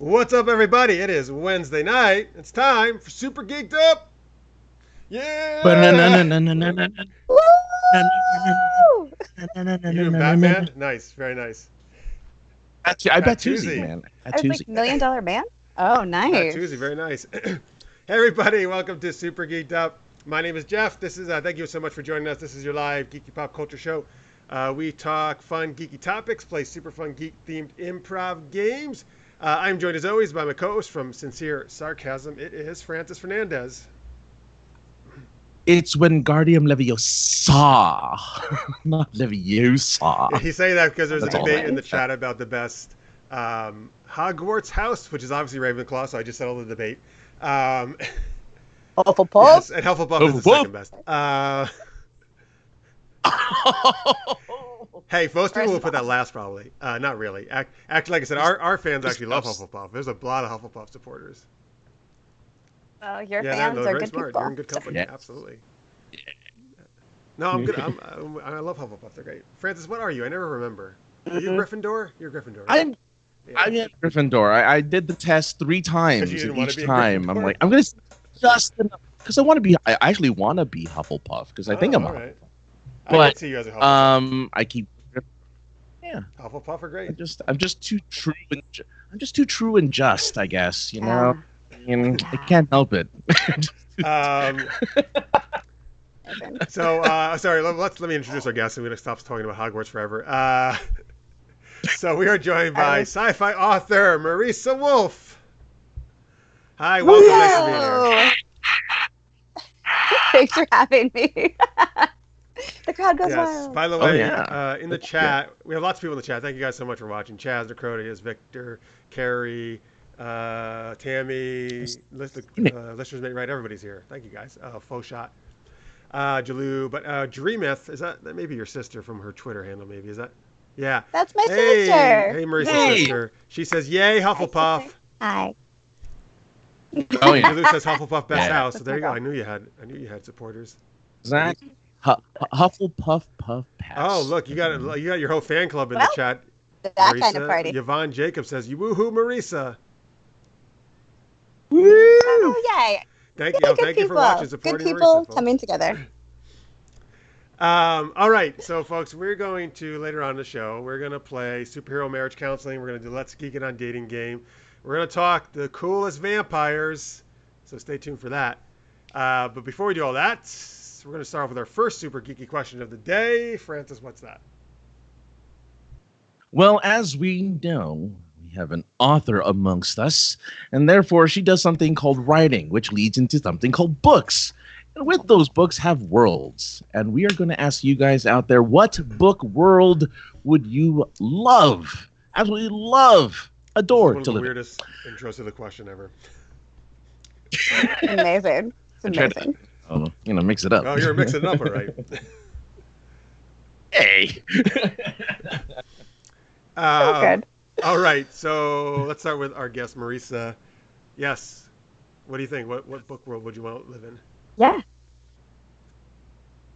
What's up, everybody? It is Wednesday night. It's time for Super Geeked Up. Yeah! Woo! You doing Batman? Nice, very nice. I Fat bet Tuesday, Tuesday. man. I was like $1 Million Man. Oh, Fat nice. Tuesday, very nice. Hey, everybody, welcome to Super Geeked Up. My name is Jeff. This is thank you so much for joining us. This is your live geeky pop culture show. We talk fun, geeky topics, play super fun, geek-themed improv games. I'm joined as always by my co-host from Sincere Sarcasm. It is Fernandez. It's Wingardium Leviosa, not Leviosa. Yeah, he's saying that because there's That's a all debate right. in the chat about the best Hogwarts house, which is obviously Ravenclaw, so I just settled the debate. Hufflepuff. Yes, and Hufflepuff is the second best. Hey, most people will put that last probably. Not really. Actually, like I said, our fans actually love Hufflepuff. There's a lot of Hufflepuff supporters. Oh, your Yeah, fans they're are very good smart. people. You're in good company. Yeah. Absolutely. No, I'm good. I love Hufflepuff. They're great. Francis, what are you? I never remember. Are you Gryffindor? You're Gryffindor. Right? I'm in Gryffindor. I did the test 3 times, you didn't and want to each be a time I'm Gryffindor? like, I'm gonna just because I want to be. I actually want to be Hufflepuff because I think I'm. all right. I But can see you as a Hufflepuff. I keep. Yeah, Hufflepuff are great. I'm just too true and I'm just too true and just. I guess you know. I mean, I Yeah. can't help it. Sorry. Let me introduce our guest, and we're gonna stop talking about Hogwarts forever. So we are joined by Sci-Fi author Marisa Wolf. Hi, welcome. Nice to be here. Thanks for having me. The crowd goes Yes. wild. By the Oh, way, yeah. in the chat, we have lots of people in the chat. Thank you guys so much for watching. Chaz, Necrodius, Victor, Carrie, Tammy, listeners made right. Everybody's here. Thank you guys. Faux shot, Jalou, but Dreameth, is that may be your sister from her Twitter handle? Maybe is that? Yeah. That's my Hey, sister. hey, Marisa's Hey. sister. She says, "Yay, Hufflepuff." Hi. Oh yeah. Jalou says Hufflepuff best Yeah. house. So That's there my you go. girl. I knew you had supporters. Zach, Hufflepuff Puff Pass. Oh, look, you got your whole fan club in Well, the chat. That Marisa. kind of party. Yvonne Jacob says, "You woohoo, Marisa." Woo! Oh, yay. Thank Yeah, you. good Thank you for people. watching, supporting Good people Marisa, folks. coming together. All right, so folks, we're going to later on in the show. We're going to play superhero marriage counseling. We're going to do Let's Geek It on dating game. We're going to talk the coolest vampires. So stay tuned for that. But before we do all that, we're going to start off with our first super geeky question of the day. Francis, what's that? Well, as we know, we have an author amongst us, and therefore she does something called writing, which leads into something called books. And with those books have worlds. And we are going to ask you guys out there, what book world would you love, absolutely love, adore One of to the live in? weirdest intros to the question ever. Amazing. It's I tried to, amazing. mix it up. Oh, you're mixing it up, all right. Hey. So good. All right, so let's start with our guest, Marisa. Yes, what do you think? What book world would you want to live in? Yeah.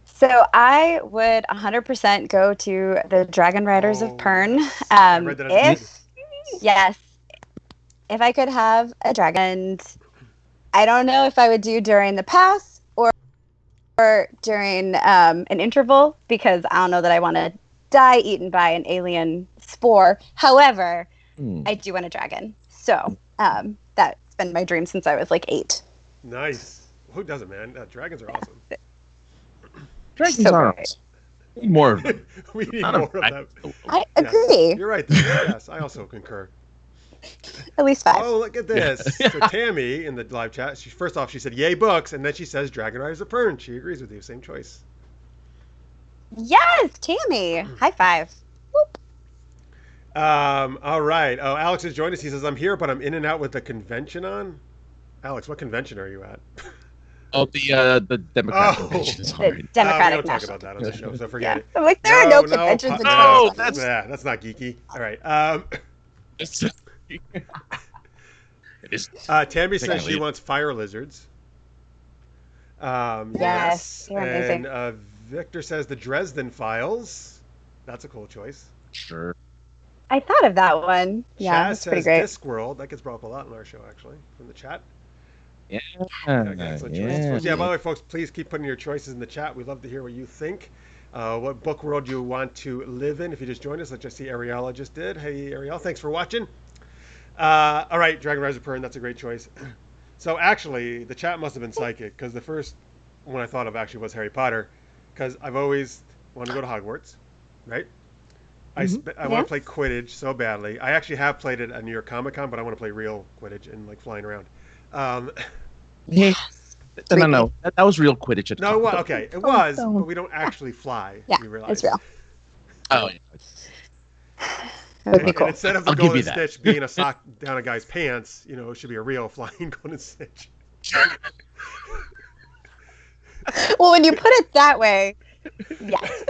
So I would 100% go to the Dragon Riders of Pern. Yes. I read that as a kid. Yes, if I could have a dragon, and I don't know if I would do during the pass or during an interval, because I don't know that I want to die eaten by an alien spore. However, I do want a dragon. So that's been my dream since I was like 8. Nice. Who doesn't, man? Dragons are awesome. Dragons So are great. awesome. We need more of them. We need Not more a- of them. I Yes. agree. You're right, though. Yes, I also concur. At least 5. Oh, look at this. So Tammy in the live chat, first off, she said, yay, books, and then she says Dragon Riders of Pern. She agrees with you. Same choice. Yes, Tammy. High 5. Whoop. All right. Oh, Alex has joined us. He says, I'm here, but I'm in and out with the convention on. Alex, what convention are you at? Oh, the Democratic Oh. convention is The hard. We Democratic don't talk National. about that on the show, so forget Yeah. it. I'm like, there are no No, conventions in no, 2020. that's not geeky. All right. It is. Tammy says she leave. wants fire lizards. Yes, they're amazing. And Victor says the Dresden Files. That's a cool choice. Sure. I thought of that one. Yeah, Chaz that's pretty says great. Discworld. That gets brought up a lot in our show, actually, from the chat. Yeah. Excellent choices, folks. Yeah, by Yeah. the way, folks, please keep putting your choices in the chat. We'd love to hear what you think. What book world you want to live in. If you just joined us, like I see Ariella just did. Hey, Ariella, thanks for watching. All right, Dragon Rise of Pern, that's a great choice. So actually, the chat must have been psychic, because the first one I thought of actually was Harry Potter, because I've always wanted to go to Hogwarts, right? I want to play Yes. Quidditch so badly. I actually have played it at New York Comic Con, but I want to play real Quidditch and like flying around. Um, Yeah. No, Creepy. no. That was real Quidditch at no, Comic-Con. okay, it was, don't. but we don't actually fly. Yeah, We realize. it's real. Oh, yeah. It would be And cool. instead of the I'll give golden you that. snitch being a sock down a guy's pants, you know, it should be a real flying golden snitch. Well, when you put it that way, yes.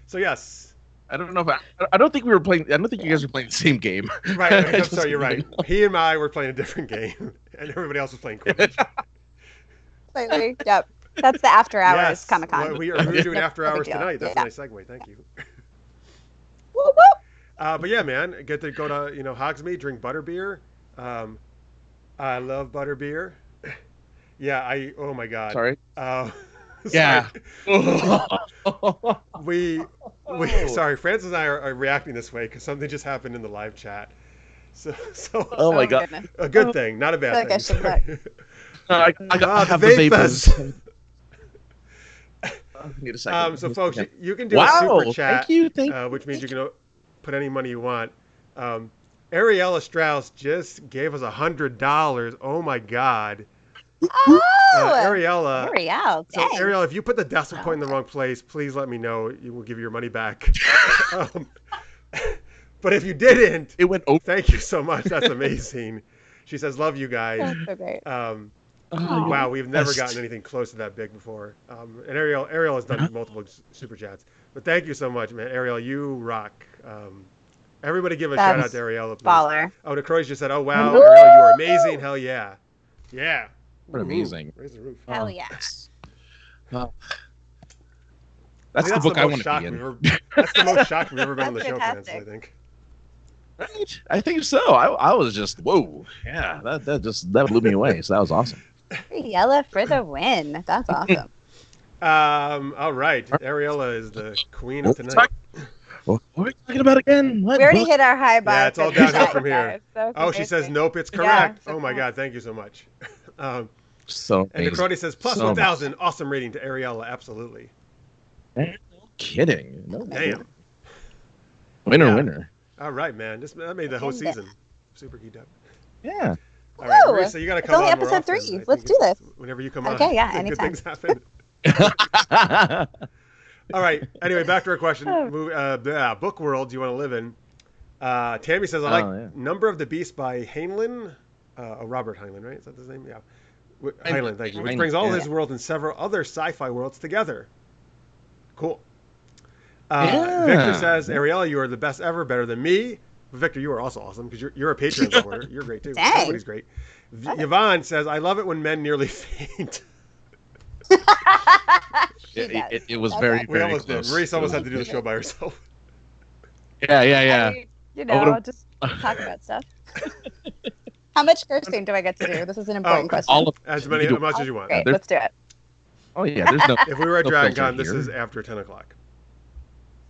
So yes, I don't know if I don't think we were playing. I don't think you guys were playing the same game. right. I I'm just sorry, you're right. didn't know. He and I were playing a different game, and everybody else was playing Quidditch. Slightly. Yep. That's the after hours Yes, Comic Con. well, we are doing after No big hours deal. tonight. That's Yeah. a nice segue. Thank you. Woo, woo. But yeah, man, get to go to Hogsmeade, drink butterbeer. I love butterbeer. Yeah, oh my god. Sorry. Uh, Yeah. we sorry, Francis and I are reacting this way because something just happened in the live chat. So Oh my god. Goodness. a good thing, not a I feel bad like I thing. should Sorry. I have the the vape vapors. fest. Need a second. So folks, you can do Wow, a super chat, thank you, thank which means you can put any money you want. Ariella Strauss just gave us $100. Oh my god. Oh, Ariella. Ariel. So Dang. Ariel, if you put the decimal point in the wrong place, please let me know. You will give you your money back. But if you didn't, It went over. thank you so much. That's amazing. She says, "Love you guys." That's so great. Wow, we've never Best. gotten anything close to that big before. And Ariel has done multiple super chats. But thank you so much, man. Ariel, you rock. Everybody give a shout out to Ariel, please. Baller. Oh, Decroix just said, "Oh wow, Woo! Ariel, you are amazing. Hell yeah, yeah." What amazing. Raise the roof. Hell yeah. Well, I that's think the book I most want to shocked be in. That's the most shocked we've ever been on the That's show, Francis, I fantastic. think. Right? I think so. I was just whoa. Yeah, that blew me away. So that was awesome. Ariella for the win. That's awesome. All right. Ariella is the queen of tonight. What are we talking about again? What We already book? hit our high bar. Yeah, it's all for the downhill shot, from you here. guys. So Oh, she says, amazing. nope, it's Yeah, correct. so Oh my cool. God, thank you so much. So And amazing. Decroix says, plus So 1,000. Awesome rating to Ariella, absolutely. No kidding. No Damn. Winner, Yeah. winner. All right, man. That made the whole Fucking season. Super geeked up. Yeah. All right, Woo! Marisa, you got to It's come only on more episode often. 3. I Let's think do this. Whenever you come on. Okay, yeah, good anytime. things happen. All right. Anyway, back to our question. Book world do you want to live in? Tammy says, I like Number of the Beast by Heinlein. Robert Heinlein, right? Is that his name? Yeah. Heinlein, thank you. Which brings all his world and several other sci-fi worlds together. Cool. Victor says, Ariella, you are the best ever, better than me. But Victor, you are also awesome because you're a Patreon supporter. You're great too. Dang. Everybody's great. Yvonne says, I love it when men nearly faint. It was That's very, awesome. We very almost did. close. Marisa almost had to do the show by herself. Yeah. I mean, you know, would've- just talk about stuff. How much cursing do I get to do? This is an important question. All of As you many, do- as much as you want. Great, there's- let's do it. Oh yeah, there's no. If we were at No Dragon filter Con, this here. is after 10 o'clock.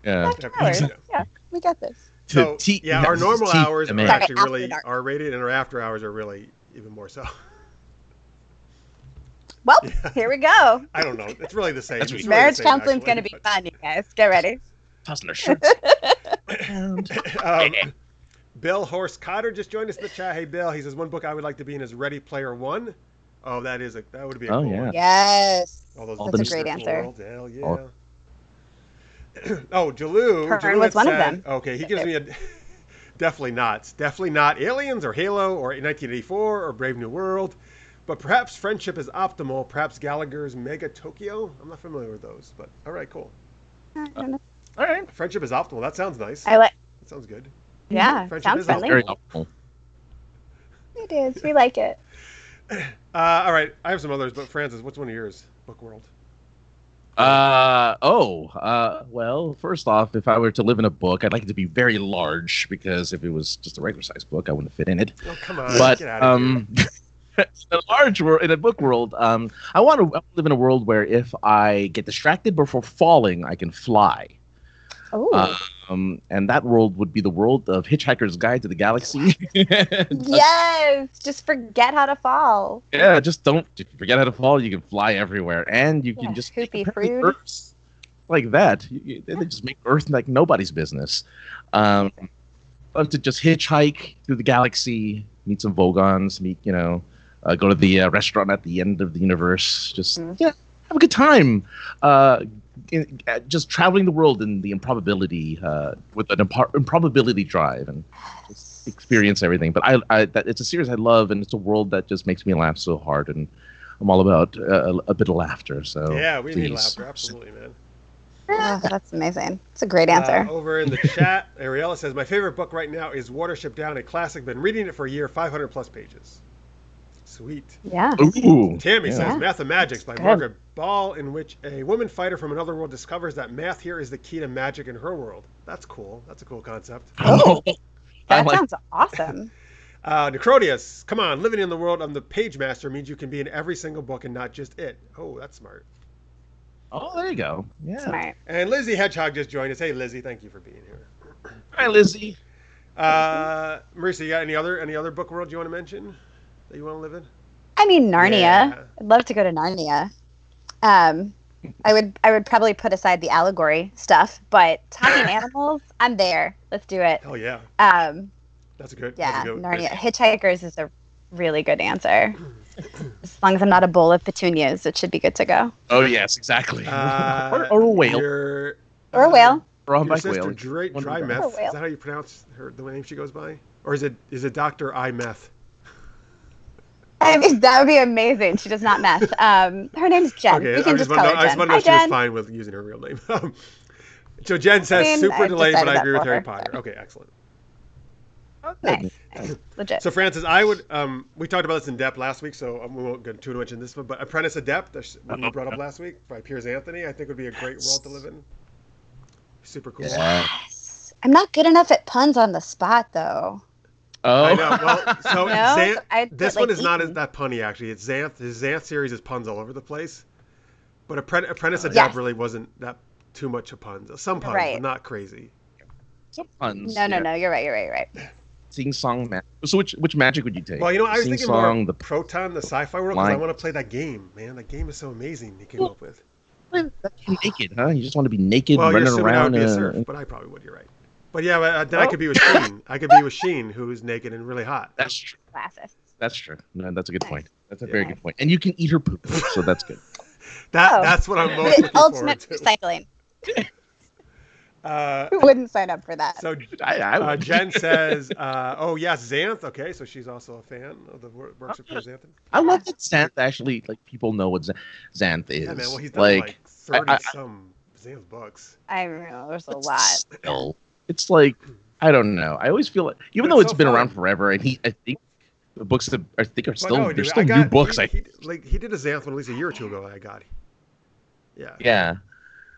Yeah. After hours. Yeah, we got this. So, T- yeah, our this is normal hours are TMA. actually Sorry, really after dark. R-rated, and our after hours are really even more so. Well, Yeah. here we go. I don't know. It's really the same. That's It's what- really Marriage the same, counseling's going to actually, be fun, you guys. Get ready. Tossing their shirts. but- Bill Horst Cotter just joined us in the chat. Hey, Bill. He says, one book I would like to be in is Ready Player One. Oh, that would be a Oh, cool yeah. one. Yes. All those That's a different great answer. worlds. Hell yeah. Oh. Oh, Jalou. Pern Jalou was had one of said- them. Okay, he gives me a definitely not Aliens or Halo or 1984 or Brave New World, but perhaps Friendship is Optimal. Perhaps Gallagher's Mega Tokyo. I'm not familiar with those, but all right, cool. I don't know. All right. Friendship is Optimal. That sounds nice. I like. That sounds good. Yeah, Friendship sounds is friendly. Very helpful. It is. We like it. All right, I have some others, but Francis, what's one of yours? Book World. Well, first off, if I were to live in a book, I'd like it to be very large because if it was just a regular sized book, I wouldn't fit in it. Oh, come on. But Get out of here. in a large world, in a book world, I want to live in a world where if I get distracted before falling, I can fly. Oh. And that world would be the world of Hitchhiker's Guide to the Galaxy. Yes, just forget how to fall. Yeah, just don't forget how to fall. You can fly everywhere, and you Yeah, can just poopy apparently fruit. Earth like that. They just make Earth like nobody's business. Love to just hitchhike through the galaxy, meet some Vogons, go to the restaurant at the end of the universe. Just have a good time. Just traveling the world in the improbability with an improbability drive and just experience everything. But it's a series I love, and it's a world that just makes me laugh so hard, and I'm all about a bit of laughter. So Yeah, we need please. laughter. Absolutely, man. Oh, that's amazing. It's a great answer. Over in the chat, Ariella says, my favorite book right now is Watership Down, a classic. Been reading it for a year, 500 plus pages. Sweet. Yeah. Ooh, Tammy yeah. says, Mathemagics by Good. Margaret Ball, in which a woman fighter from another world discovers that math here is the key to magic in her world. That's cool. That's a cool concept. Oh, that like- sounds awesome. Necrodius, come on. Living in the world of the Page Master means you can be in every single book and not just it. Oh, that's smart. Oh, there you go. Yeah. Smart. And Lizzie Hedgehog just joined us. Hey, Lizzie, thank you for being here. Hi, Lizzie. Marisa, you got any other book world you want to mention that you want to live in? I mean, Narnia. Yeah. I'd love to go to Narnia. I would probably put aside the allegory stuff, but talking animals, I'm there. Let's do it. Oh yeah, Um, that's a good. yeah, that's a good Narnia. Hitchhikers is a really good answer. As long as I'm not a bowl of petunias, it should be good to go. Oh yes, exactly. Or a whale. Your, Or a whale. Or a Your humpback sister whale. Dry Wonder- Meth. Or a Is whale. that how you pronounce the name she goes by, or is it Dr. I Meth? I mean, that would be amazing. She does not mess. Her name's Jen. Okay, We can just call her I just Jen. want to know Hi, if she was Jen. fine with using her real name. So Jen says I super I've delayed, but decided I that agree with for Harry her. Potter. Sorry. Okay, excellent. Nice. Legit. So Francis, I would we talked about this in depth last week, so we won't get too much in this one. But Apprentice Adept, what you brought up last week by Piers Anthony, I think would be a great world to live in. Super cool. Yeah. Yes. I'm not good enough at puns on the spot, though. Oh. I know. Well, so No, Xanth, I'd this get, one like, is not eaten. that punny actually. It's Xanth. His Xanth series is puns all over the place, but Apprentice Adept Yes. really wasn't that too much of puns. Some puns, Right. but not crazy. Some puns. No, yeah. You're right. Sing song magic. So which magic would you take? Well, I was Sing thinking song, more the Proton, the sci-fi world, because I line. want to play that game. Man, that game is so amazing. He came up with. naked, huh? You just want to be naked, Well, you're running assuming I would around. be a surf, but I probably would. You're right. But yeah, then I could be with Sheen. I could be with Sheen, who's naked and really hot. That's true. Classist. That's true. No, that's a good Nice. point. That's a Yeah. very good point. And you can eat her poop, so that's good. That's what I'm most looking forward Ultimate to. recycling. Uh, Who wouldn't sign up for that? so I would. Jen says, "Oh yes, Xanth. Okay, so she's also a fan of the works of Piers Anthony. I love that Xanth actually, like, people know what Xanth is. Yeah, man. Well, he's done like 30 some Xanth books. I know there's a But lot. still, it's like, I don't know. I always feel like, even But though it's it's so been fun. around forever, and I think the books that I think are Well, still no, there's dude, still new books. He did a Xanth one at least a year or two ago. That I got. Yeah. Yeah.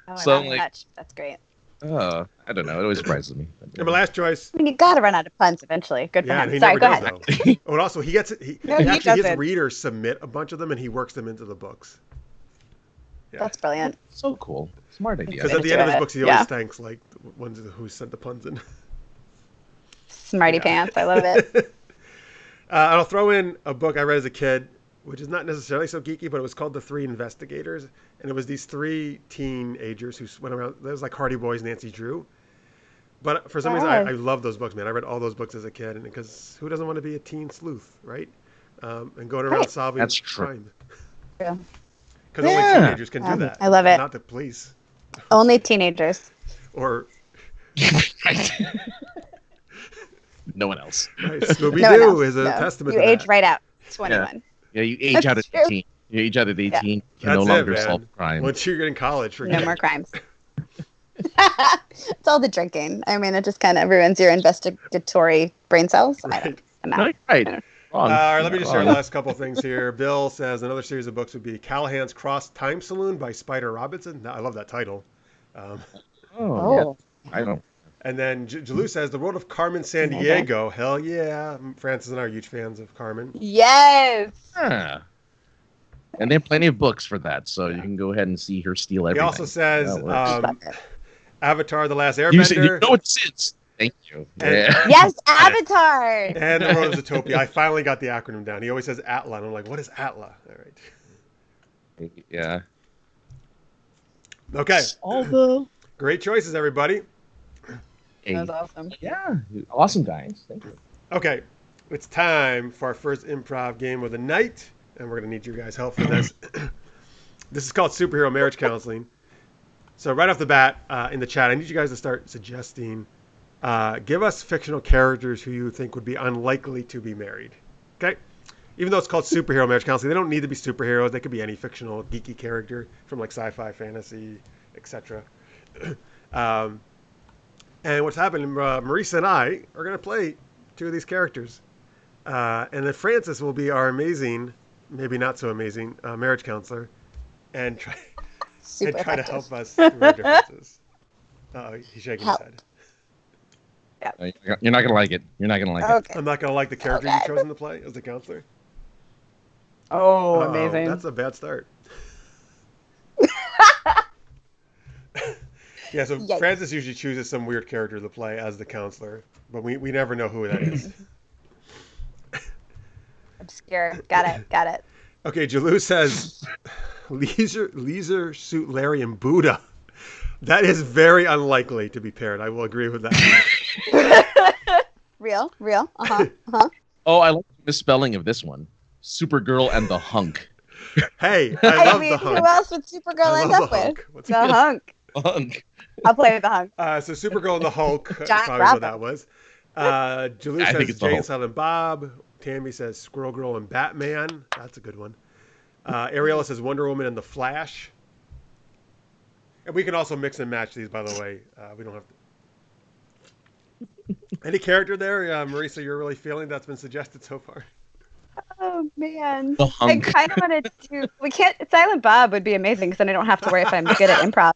Oh, So, I'm like- touch. That's great. I don't know. It always surprises me. And my last choice. I mean, you gotta run out of puns eventually. Good for Yeah, and him. he Sorry, never go does ahead. though. Oh, and also he gets he No, he actually his doesn't. readers submit a bunch of them, and he works them into the books. Yeah. That's brilliant. So cool. Smart idea. Because at the end of his Into it. books, he always Yeah. thanks like the ones who sent the puns in. Smarty Yeah. pants. I love it. I'll throw in a book I read as a kid, which is not necessarily so geeky, but it was called The Three Investigators, and it was these three teenagers who went around. It was like Hardy Boys, Nancy Drew. But for some reason, I love those books, man. I read all those books as a kid, and because who doesn't want to be a teen sleuth, right? And going around Right. solving That's true. crime. True. Because only Yeah. teenagers can do that. I love it. Not the police Only teenagers. or Right. No one else. Scooby No one Doo else. is a No. testament You to age that. right out. 21. Yeah, you age That's out at true. 18. You age out at 18. You can no That's longer it, man. solve crime. Once you're in college, forget No it. more crimes. It's all the drinking. I mean, it just kind of ruins your investigatory brain cells. I Right. don't, I'm No, out. you're right. wrong. All right, You're let me not just share wrong. the last couple things here. Bill says another series of books would be Callahan's Cross Time Saloon by Spider Robinson. I love that title. Um, Oh, yeah. Oh, I don't. and then Jalou says The World of Carmen San amazing. Diego. Hell yeah. Francis and I are huge fans of Carmen. Yes. Ah. And they have plenty of books for that, so Yeah. you can go ahead and see her steal He everything. also says That works. Avatar The Last you know Airbender. what this is. Thank you. And- Yeah. Yes, Avatar. And The Road of Zootopia. I finally got the acronym down. He always says ATLA. And I'm like, what is ATLA? All right. Yeah. Okay. All the. Great choices, everybody. Hey, That was awesome. yeah. Awesome, guys. Thank you. Okay. It's time for our first improv game of the night. And we're going to need your guys' help for this. This is called Superhero Marriage Counseling. So right off the bat, in the chat, I need you guys to start suggesting, give us fictional characters who you think would be unlikely to be married. Okay? Even though it's called Superhero Marriage Counseling, they don't need to be superheroes. They could be any fictional, geeky character from like sci-fi, fantasy, etc. And what's happening, Marisa and I are going to play two of these characters. And then Francis will be our amazing, maybe not so amazing, marriage counselor and try Super to effective. help us through our differences. He's shaking Help. his head. You're not gonna like it. You're not gonna like it. Okay. I'm not going to like the character Okay. you've chosen to play as the counselor. Oh, Uh-oh, amazing. That's a bad start. Yeah, so Yikes. Francis usually chooses some weird character to play as the counselor, but we never know who that is. Obscure. Got it. Okay, Jalou says Leisure Suit Larry and Buddha. That is very unlikely to be paired. I will agree with that. Real. Uh-huh. Oh, I like the misspelling of this one. Supergirl and the Hunk. Hey, I love mean, the hunk. who else would Supergirl I end love up the with? hunk. What's The hunk. Hunk. I'll play with the hunk. So Supergirl and the Hulk, Giant probably what Bravo. that was. Jalou I think says it's the Jay and Hulk. Silent Bob. Tammy says Squirrel Girl and Batman. That's a good one. Ariella says Wonder Woman and the Flash. And we can also mix and match these, by the way. We don't have to. Any character there, Marisa, you're really feeling that's been suggested so far? Oh man. The I Hunk. kind of want to do. We can't. Silent Bob would be amazing because then I don't have to worry if I'm good at improv.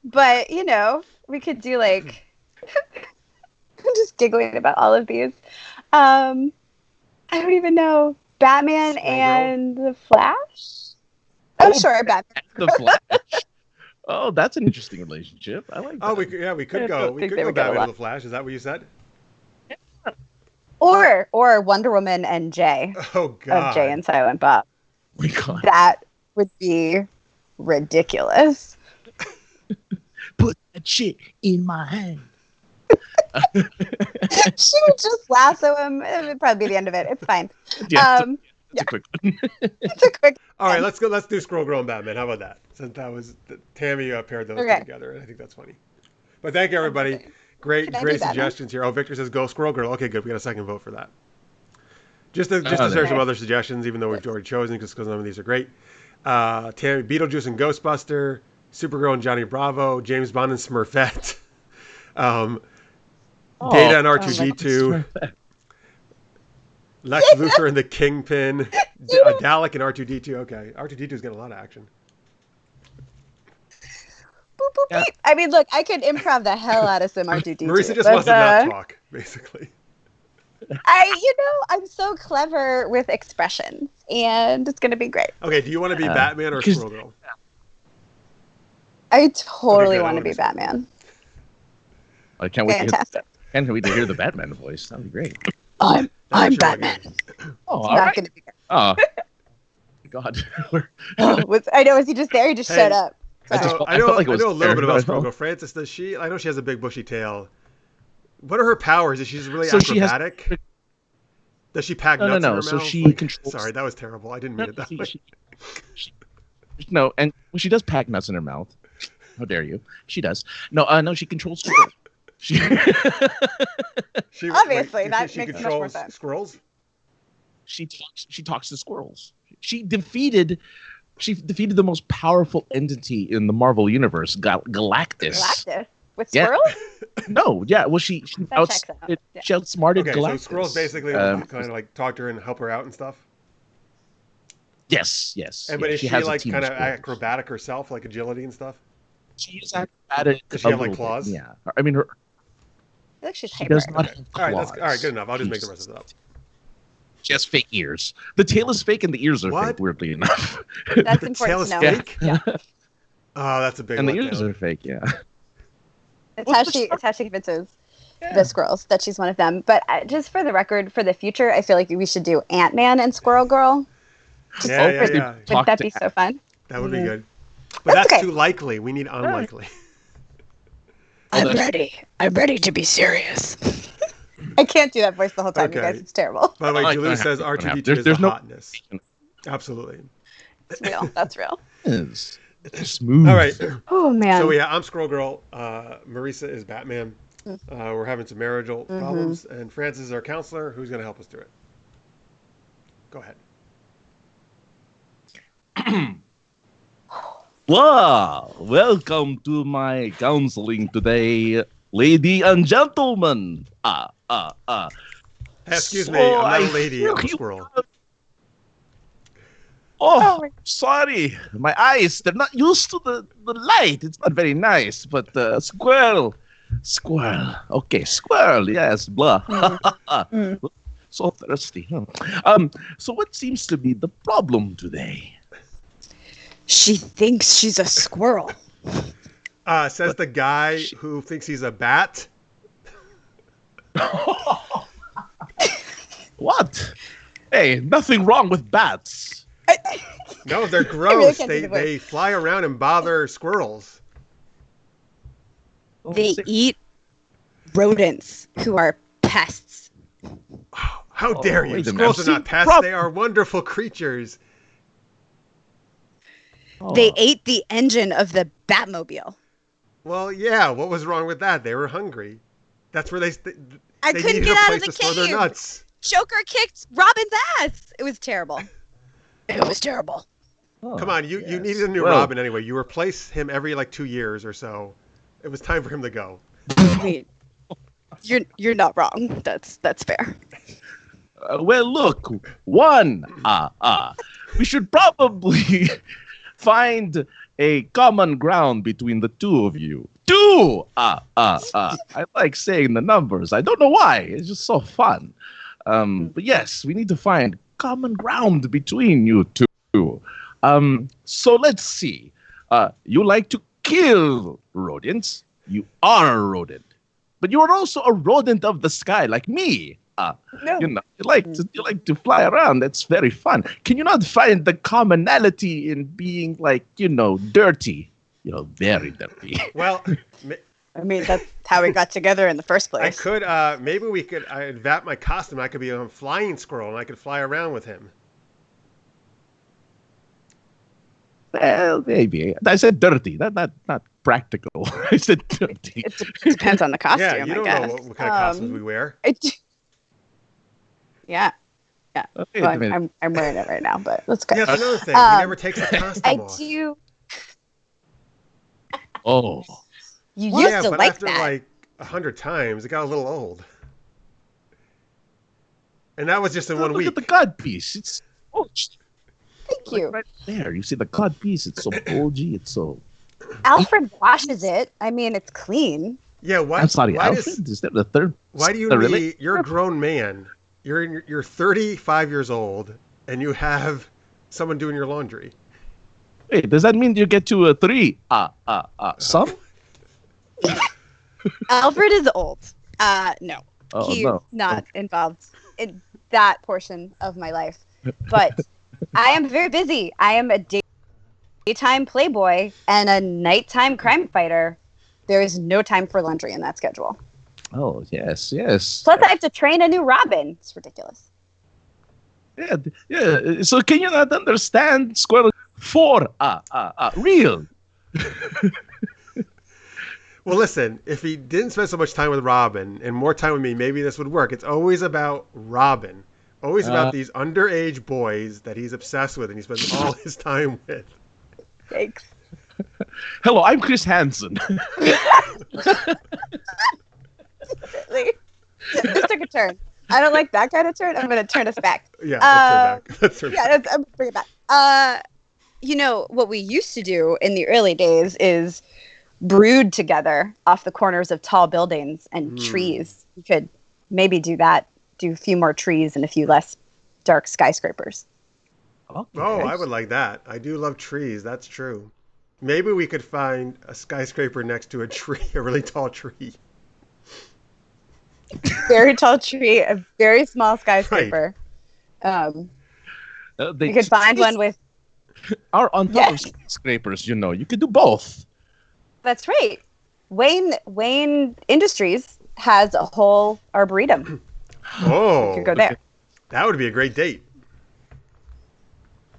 But we could do like. I'm just giggling about all of these. I don't even know. Batman Squirrel Girl? and the Flash. Oh, sure, Batman. The Flash. Oh, that's an interesting relationship. I like that. Oh, we could I go. don't We think could they go would get Batman along. and the Flash. Is that what you said? Or Wonder Woman and Jay Oh God. of Jay and Silent Bob. Oh my God. That would be ridiculous. Put that shit in my hand. She would just lasso him. It would probably be the end of it. It's fine. Yeah, Yeah. it's a quick one. It's a quick. All right, let's go. Let's do Squirrel Girl and Batman. How about that? Since that was Tammy paired those two Okay. together, and I think that's funny. But thank you, everybody. Okay. Great, Can I great do Batman? suggestions here. Oh, Victor says go Squirrel Girl. Okay, good. We got a second vote for that. Just to there. share some other suggestions, even though we've already chosen, just because none of these are great. Tammy, Beetlejuice and Ghostbuster, Supergirl and Johnny Bravo, James Bond and Smurfette, Data and R2D2, Lex Luthor and the Kingpin, Dalek and R2D2. Okay, R2D2's getting a lot of action. Boop, boop, Yeah. beep. I mean, look, I could improv the hell out of some R2D2. Marisa just but, wants to not talk, basically. I'm so clever with expressions, and it's gonna be great. Okay, do you want to be Batman or because- Squirrel Girl? I totally good. I want to wanna be be Batman. I can't wait to Fantastic. hear the Batman voice. That'd be great. I'm That's actually Batman. really Oh, It's all not right. gonna be. Oh, God. I know. Was he just there? He just Hey, showed up. I Sorry. just- I know felt like it was a little fair, bit but I about Squirrel don't- Girl. Francis, does she? I know she has a big bushy tail. What are her powers? Is she just really So she has- acrobatic? Does she pack No, nuts no, in her so mouth? she controls- Sorry, that was terrible. I didn't mean it that way. No, and well, she does pack nuts in her mouth. How dare you? She does. No, she controls squirrels. She She, Obviously, that she makes much more controls sense. squirrels. she talks to squirrels. She defeated the most powerful entity in the Marvel universe, Galactus. Galactus with Yeah. squirrels. No, yeah. Well, she That checks out. outsmarted, Yeah. she outsmarted Okay, so Galactus. Squirrel's basically able to kind of like talk to her and help her out and stuff. Yes. And but is She she has a like team kind of squirrels. acrobatic herself, like agility and stuff? She is acrobatic. Does she a have like little bit, claws? Yeah. I mean, I feel like she's she hyper. does not Okay. have All right, claws. all right, good enough. I'll just make the She's- rest of it up. She has fake ears. The tail is fake and the ears are What? fake. Weirdly enough. That's The important tail to is know. fake? Yeah. Oh, that's a big and the letdown. ears are fake. Yeah. It's how she convinces the squirrels that she's one of them. But just for the record, for the future, I feel like we should do Ant-Man and Squirrel Girl. Yeah. Would that be so fun? That would be good. But That's that's okay. too likely. We need unlikely. I'm ready to be serious. I can't do that voice the whole time, you Okay. guys. It's terrible. By the way, I Julie don't says have to. R2D2 is There's the no- hotness. Absolutely. It's real. That's real. It's smooth. All right. Oh, man. So yeah, I'm Squirrel Girl. Marisa is Batman. We're having some marital problems, and Francis is our counselor, who's going to help us through it. Go ahead. Wow! Welcome to my counseling today, lady and gentlemen. Hey, excuse So me, I'm not I a lady. feel I'm a you- squirrel. Oh, sorry. My eyes—they're not used to the light. It's not very nice. But squirrel. Okay, squirrel. Yes, blah. So thirsty. Huh? So what seems to be the problem today? She thinks she's a squirrel. Says the guy who thinks he's a bat. What? Hey, nothing wrong with bats. No, they're really gross. can't do the voice. They fly around and bother squirrels. They eat rodents who are pests. How dare you? wait a minute. Squirrels I've are not seen pests. prob- They are wonderful creatures. They Oh. ate the engine of the Batmobile. Well, yeah. What was wrong with that? They were hungry. That's where they I they couldn't needed get a out place of the to store their cave. nuts. Joker kicked Robin's ass. It was terrible. It was terrible. Oh, Come on, you yes. needed a new Well, Robin anyway. You replace him every like 2 years or so. It was time for him to go. I mean, you're not wrong. That's fair. Well, look, one, we should probably find a common ground between the two of you. Two, I like saying the numbers. I don't know why. It's just so fun. But yes, we need to find common ground between you two. So let's see. You like to kill rodents. You are a rodent. But you are also a rodent of the sky, like me. No. You know, you like to fly around. That's very fun. Can you not find the commonality in being like, dirty? Very dirty. Well, I mean, that's how we got together in the first I place. could maybe we could adapt my costume. I could be a flying squirrel and I could fly around with him. Well, maybe. I said dirty. Not practical. I said dirty. It depends on the costume, Yeah, you I don't guess. know what kind of costumes we wear. Yeah. Wait Well, a minute. I'm wearing it right now, but let's go. Yeah, that's another thing. He Um, never takes the costume I off. do. Oh. You Well, used yeah, to but like after that. like 100 times, it got a little old. And that was just in one Look week. at the cod piece. It's Thank you. right there. You see the cod piece. It's so bulgy. It's so. Alfred washes it. I mean, it's clean. Yeah, why? I'm sorry, why Alfred. Is that the third? Why do you the need? really? You're a grown man. You're 35 years old, and you have someone doing your laundry. Wait, does that mean you get to a 3? Some? Alfred is old. No, Oh he's no. not involved in that portion of my life. But I am very busy. I am a daytime playboy and a nighttime crime fighter. There is no time for laundry in that schedule. Oh yes, yes. Plus, I have to train a new Robin. It's ridiculous. Yeah. So can you not understand Squirrel? 4. Real. Well, listen, if he didn't spend so much time with Robin and more time with me, maybe this would work. It's always about Robin. Always about these underage boys that he's obsessed with and he spends all his time with. Thanks. Hello, I'm Chris Hansen. Secretly. This took a turn. I don't like that kind of turn. I'm going to turn us back. Yeah, let's turn back. I'm going to bring it back. What we used to do in the early days is brood together off the corners of tall buildings and trees. You could maybe do that, do a few more trees and a few less dark skyscrapers. Okay. Oh, I would like that. I do love trees. That's true. Maybe we could find a skyscraper next to a tree, a really tall tree. Very tall tree, a very small skyscraper. Right. You could find one with... Are on top of skyscrapers, you could do both. That's right. Wayne Industries has a whole arboretum. Oh, you could go there. That would be a great date.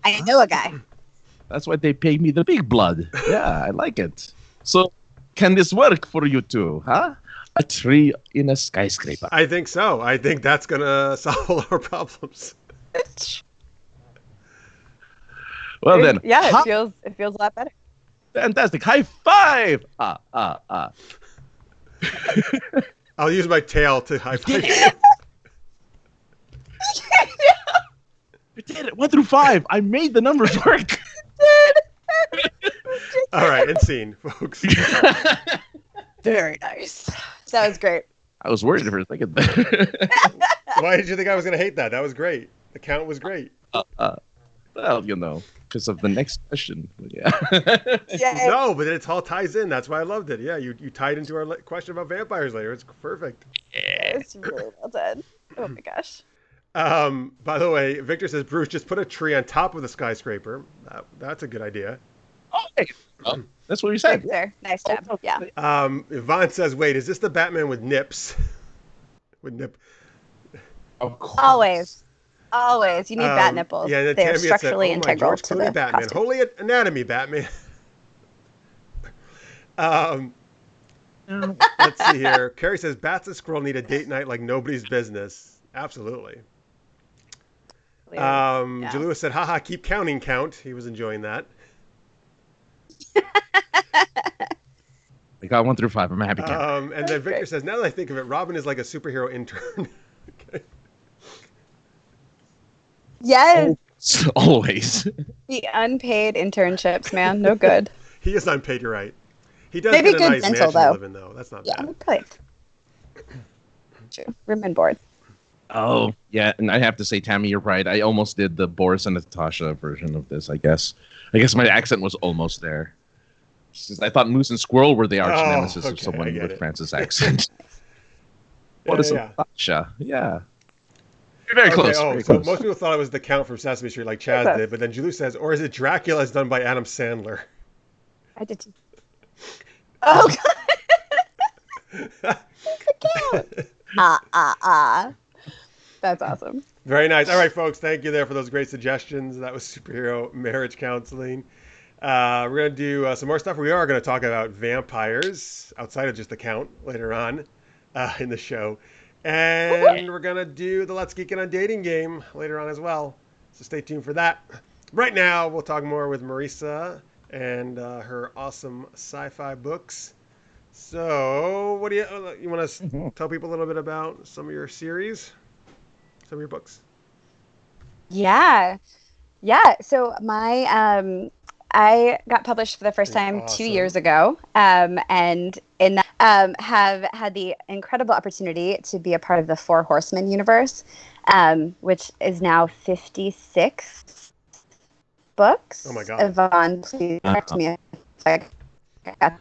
I know a guy. That's why they pay me the big blood. Yeah, I like it. So, can this work for you two, huh? A tree in a skyscraper. I think so. I think that's going to solve all our problems. Well then. Yeah, it feels a lot better. Fantastic. High five! I'll use my tail to high five. You did it. 1 through 5. I made the numbers work. All right, end scene, folks. Very nice. That was great. I was worried for a second. Why did you think I was going to hate that? That was great. The count was great. Well, because of the next question. Yeah. No, but it all ties in. That's why I loved it. Yeah, you tied into our question about vampires later. It's perfect. It's really well done. Oh my gosh. By the way, Victor says, Bruce, just put a tree on top of the skyscraper. That's a good idea. Okay. That's what we said. Victor, nice job. Yeah. Yvonne says, wait, is this the Batman with nips? With nip? Of course. Always. You need bat nipples. Yeah, they're structurally integral George to Clooney the Batman. costume. Holy anatomy, Batman. Let's see here. Carrie says, Bats and Squirrel need a date night like nobody's business. Absolutely. Jalua said, haha, keep counting, count. He was enjoying that. We got 1 through 5. I'm a happy camper. And then Victor says, now that I think of it, Robin is like a superhero intern. Okay. Yes. Always. The unpaid internships, man. No good. He is unpaid, you're right. He does Maybe get a good nice dental, mansion though. to live in, though. That's not bad. Probably. True. Room and board. Oh, yeah. And I have to say, Tammy, you're right. I almost did the Boris and Natasha version of this, I guess. I guess my accent was almost there. Since I thought Moose and Squirrel were the arch nemesis of someone with Francis' accent. What is Natasha? Yeah. You're very close. Oh, very so close. most people thought it was the Count from Sesame Street, like Chaz did, but then Julie says, or is it Dracula as done by Adam Sandler? I did too. Oh, God. That's awesome. Very nice. All right, folks. Thank you there for those great suggestions. That was superhero marriage counseling. We're going to do some more stuff. We are going to talk about vampires outside of just the Count later on in the show. And we're going to do the Let's Geek It on Dating game later on as well. So stay tuned for that. Right now, we'll talk more with Marisa and her awesome sci-fi books. So what do you want to tell people a little bit about some of your series, some of your books? Yeah. So my I got published for the first time 2 years ago, and in that, have had the incredible opportunity to be a part of the Four Horsemen universe, which is now 56 books. Oh my God! Yvonne, please correct me if I got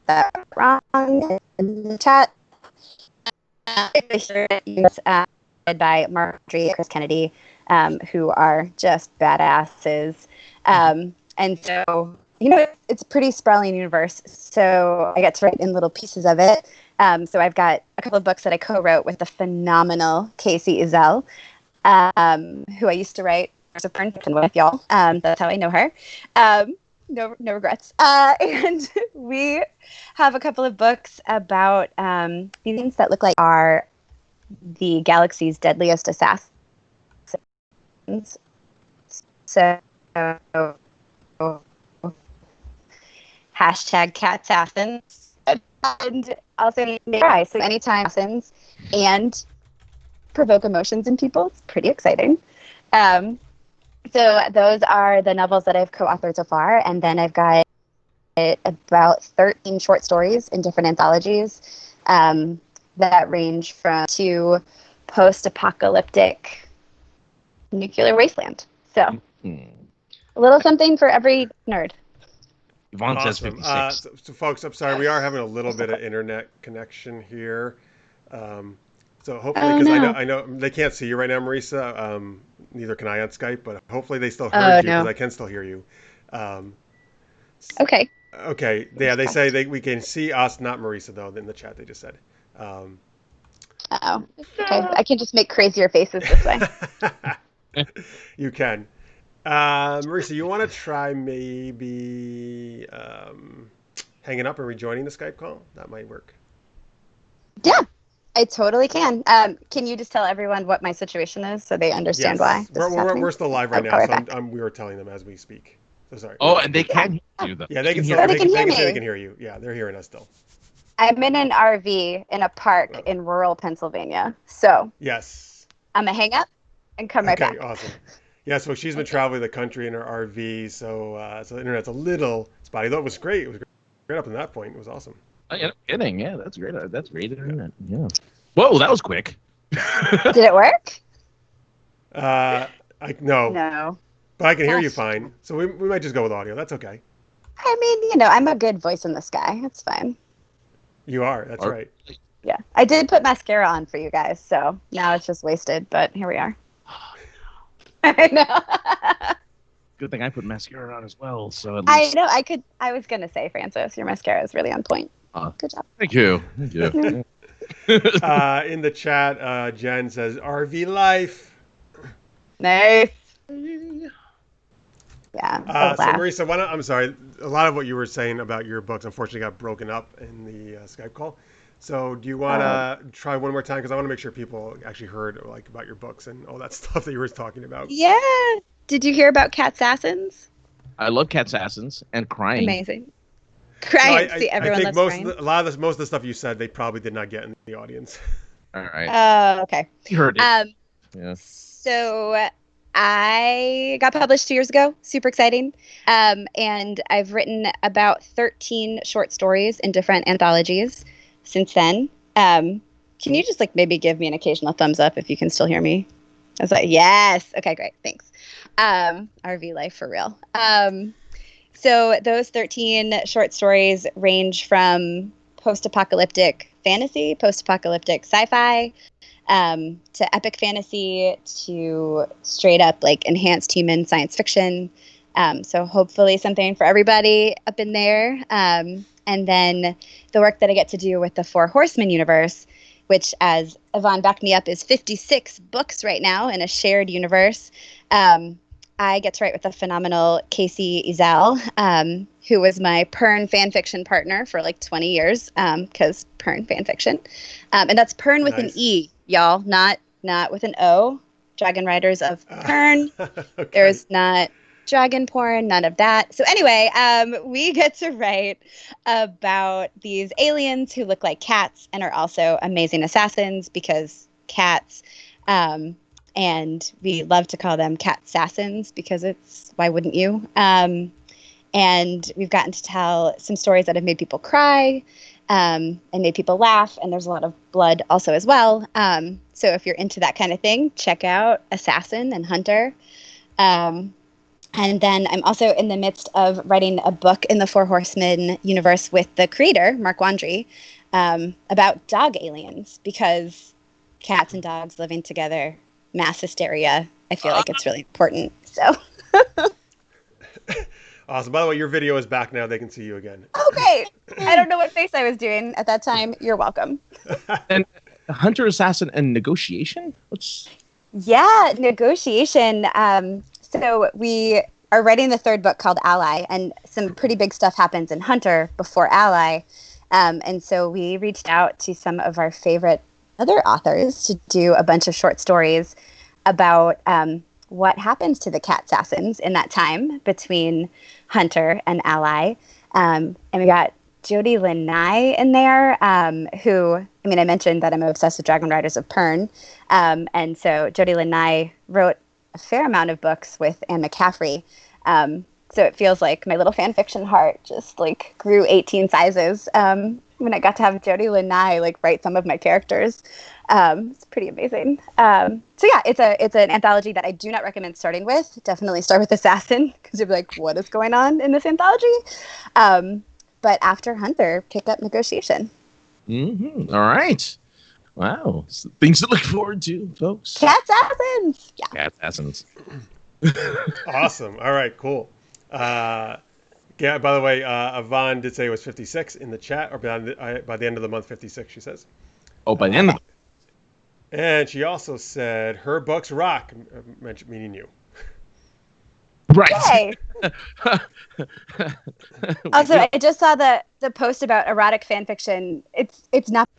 that wrong in the chat. Led by Marjorie and Chris Kennedy, who are just badasses. And so, it's a pretty sprawling universe. So I get to write in little pieces of it. So I've got a couple of books that I co-wrote with the phenomenal Casey Izell, who I used to write with y'all. That's how I know her. No regrets. And we have a couple of books about these things that look like are the galaxy's deadliest assassins. So hashtag cat assassins. and also make me cry. So anytime lessons and provoke emotions in people, it's pretty exciting. So those are the novels that I've co-authored so far, and then I've got about 13 short stories in different anthologies that range from to post-apocalyptic nuclear wasteland. So a little something for every nerd. Yvonne says Awesome. 56. So, folks, I'm sorry, we are having a little bit of internet connection here. So hopefully, because I know they can't see you right now, Marisa. Neither can I on Skype, but hopefully they still heard you because I can still hear you. Okay. Okay. Yeah, they say we can see us, not Marisa, though, in the chat they just said. Oh. Okay. I can just make crazier faces this way. You can. Marisa, you want to try maybe hanging up and rejoining the Skype call? That might work. Yeah, I totally can. Can you just tell everyone what my situation is so they understand why this is happening? We're still live right now, so we were telling them as we speak. So sorry. Oh, and they can hear you, though. Yeah, they can hear me. they can hear you. Yeah, they're hearing us still. I'm in an RV in a park in rural Pennsylvania. So yes, I'm going to hang up and come right back. Okay, awesome. Yeah, so she's been traveling the country in her RV, so the internet's a little spotty. Though it was great. It was great up to that point. It was awesome. Oh, yeah, no kidding. Yeah, that's great. That's great internet. Yeah. Whoa, that was quick. Did it work? No. But I can hear you fine. So we might just go with audio. That's okay. I mean, I'm a good voice in the sky. It's fine. You are. That's right. Yeah. I did put mascara on for you guys, so now it's just wasted, but here we are. I know. Good thing I put mascara on as well. So at I least... know. I was going to say, Francis, your mascara is really on point. Good job. Thank you. Thank you. In the chat, Jen says, RV life. Nice. Yeah. So Marisa, I'm sorry. A lot of what you were saying about your books, unfortunately, got broken up in the Skype call. So do you want to try one more time? Because I want to make sure people actually heard about your books and all that stuff that you were talking about. Yeah. Did you hear about Cat Assassins? I love Cat Assassins and crying. Amazing. Crying. No, See, everyone I think loves crying. most of the stuff you said, they probably did not get in the audience. All right. Okay. You heard it. Yeah. So I got published 2 years ago. Super exciting. And I've written about 13 short stories in different anthologies since then. Can you just maybe give me an occasional thumbs up if you can still hear me? I was like, yes. Okay, great. Thanks. RV life for real. So those 13 short stories range from post-apocalyptic fantasy, post-apocalyptic sci-fi, to epic fantasy, to straight up enhanced human science fiction. So hopefully something for everybody up in there. And then the work that I get to do with the Four Horsemen universe, which, as Yvonne backed me up, is 56 books right now in a shared universe. I get to write with the phenomenal Casey Ezell, who was my Pern fanfiction partner for 20 years, because Pern fanfiction. And that's Pern with an E, y'all, not with an O. Dragon Riders of Pern. Okay. There's not dragon porn, none of that. So anyway, we get to write about these aliens who look like cats and are also amazing assassins because cats. And we love to call them cat assassins because why wouldn't you? And we've gotten to tell some stories that have made people cry and made people laugh. And there's a lot of blood also as well. So if you're into that kind of thing, check out Assassin and Hunter. And then I'm also in the midst of writing a book in the Four Horsemen universe with the creator, Mark Wandry, about dog aliens because cats and dogs living together, mass hysteria. I feel like it's really important. So. Awesome. By the way, your video is back now. They can see you again. Oh, great. I don't know what face I was doing at that time. You're welcome. And Hunter, Assassin, and Negotiation? Yeah, Negotiation. So we are writing the third book called Ally, and some pretty big stuff happens in Hunter before Ally. And so we reached out to some of our favorite other authors to do a bunch of short stories about what happens to the cat assassins in that time between Hunter and Ally. And we got Jody Lynn Nye in there, who, I mean, I mentioned that I'm obsessed with Dragon Riders of Pern. And so Jody Lynn Nye wrote a fair amount of books with Anne McCaffrey. So it feels like my little fan fiction heart just like grew 18 sizes when I got to have Jody Lynn Nye like write some of my characters. It's pretty amazing. So yeah, it's an anthology that I do not recommend starting with. Definitely start with Assassin because you'll be like, what is going on in this anthology? But after Hunter, pick up Negotiation. Mm-hmm. All right. Wow. Things to look forward to, folks. Cat Assassins. Yeah. Cat Assassins. Awesome. All right, cool. Yeah, by the way, Yvonne did say it was 56 in the chat, or by the end of the month, 56, she says. Oh, by the end of the And she also said her books rock, meaning you. Right. Also, I just saw the post about erotic fan fiction. It's not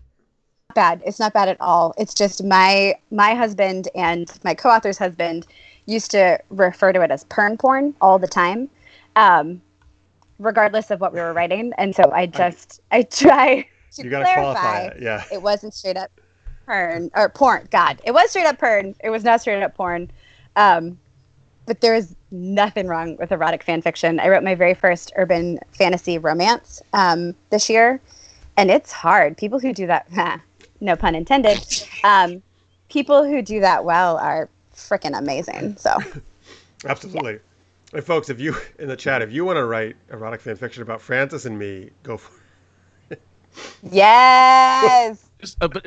bad. It's not bad at all. It's just my husband and my co-author's husband used to refer to it as pern porn all the time, regardless of what we were writing. And so I try to clarify. Yeah. It wasn't straight up pern or porn. God, it was straight up pern. It was not straight up porn. But there is nothing wrong with erotic fan fiction. I wrote my very first urban fantasy romance this year, and it's hard. People who do that, no pun intended, people who do that well are freaking amazing. So, absolutely. Yeah. And folks, if you in the chat, if you want to write erotic fan fiction about Francis and me, go for it. Yes. But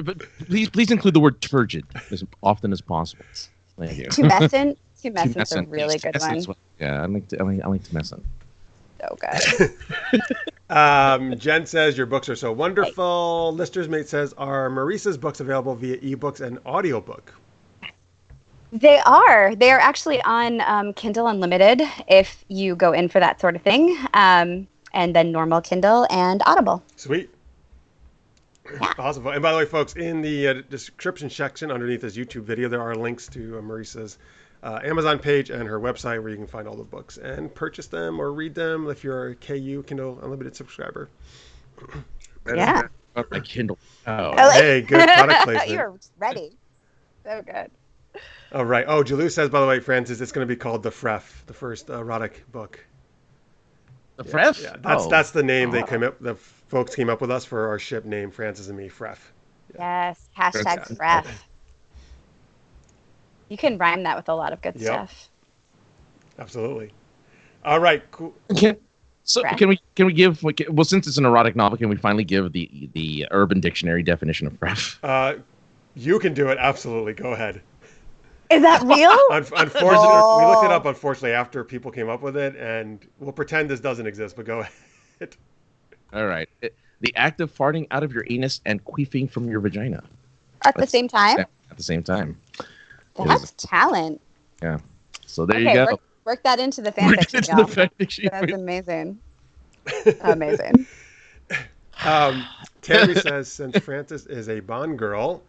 please include the word turgid as often as possible. Thank you. Tumescent. Tumescent's a really good one. Yeah, I like Tumescent. So good. Jen says your books are so wonderful. Lister's Mate says, are Marisa's books available via ebooks and audiobook? They are. They are actually on Kindle Unlimited if you go in for that sort of thing, and then normal Kindle and Audible. Sweet. Yeah. Awesome. And by the way, folks, in the description section underneath this YouTube video, there are links to Marisa's Amazon page and her website where you can find all the books and purchase them or read them if you're a KU Kindle Unlimited subscriber. Yeah. My Kindle. Oh. Hey, good product placement. You're ready. So good. All right. Oh, Jalou says, by the way, Francis, it's going to be called The Fref, the first erotic book. The Fref? Yeah, that's the name they came up. The folks came up with us for our ship name, Francis and me, Fref. Yeah. Yes. Hashtag Fref. You can rhyme that with a lot of good stuff. Absolutely. All right. Cool. Can we give, well, since it's an erotic novel, can we finally give the Urban Dictionary definition of Fref? You can do it. Absolutely. Go ahead. Is that real? Unfortunately, we looked it up, unfortunately, after people came up with it, and we'll pretend this doesn't exist, but go ahead. All right. The act of farting out of your anus and queefing from your vagina. At the same time? At the same time. That's talent. Yeah. So there you go. Work that into the fanfiction, y'all. That's amazing. Amazing. Terry says, since Francis is a Bond girl,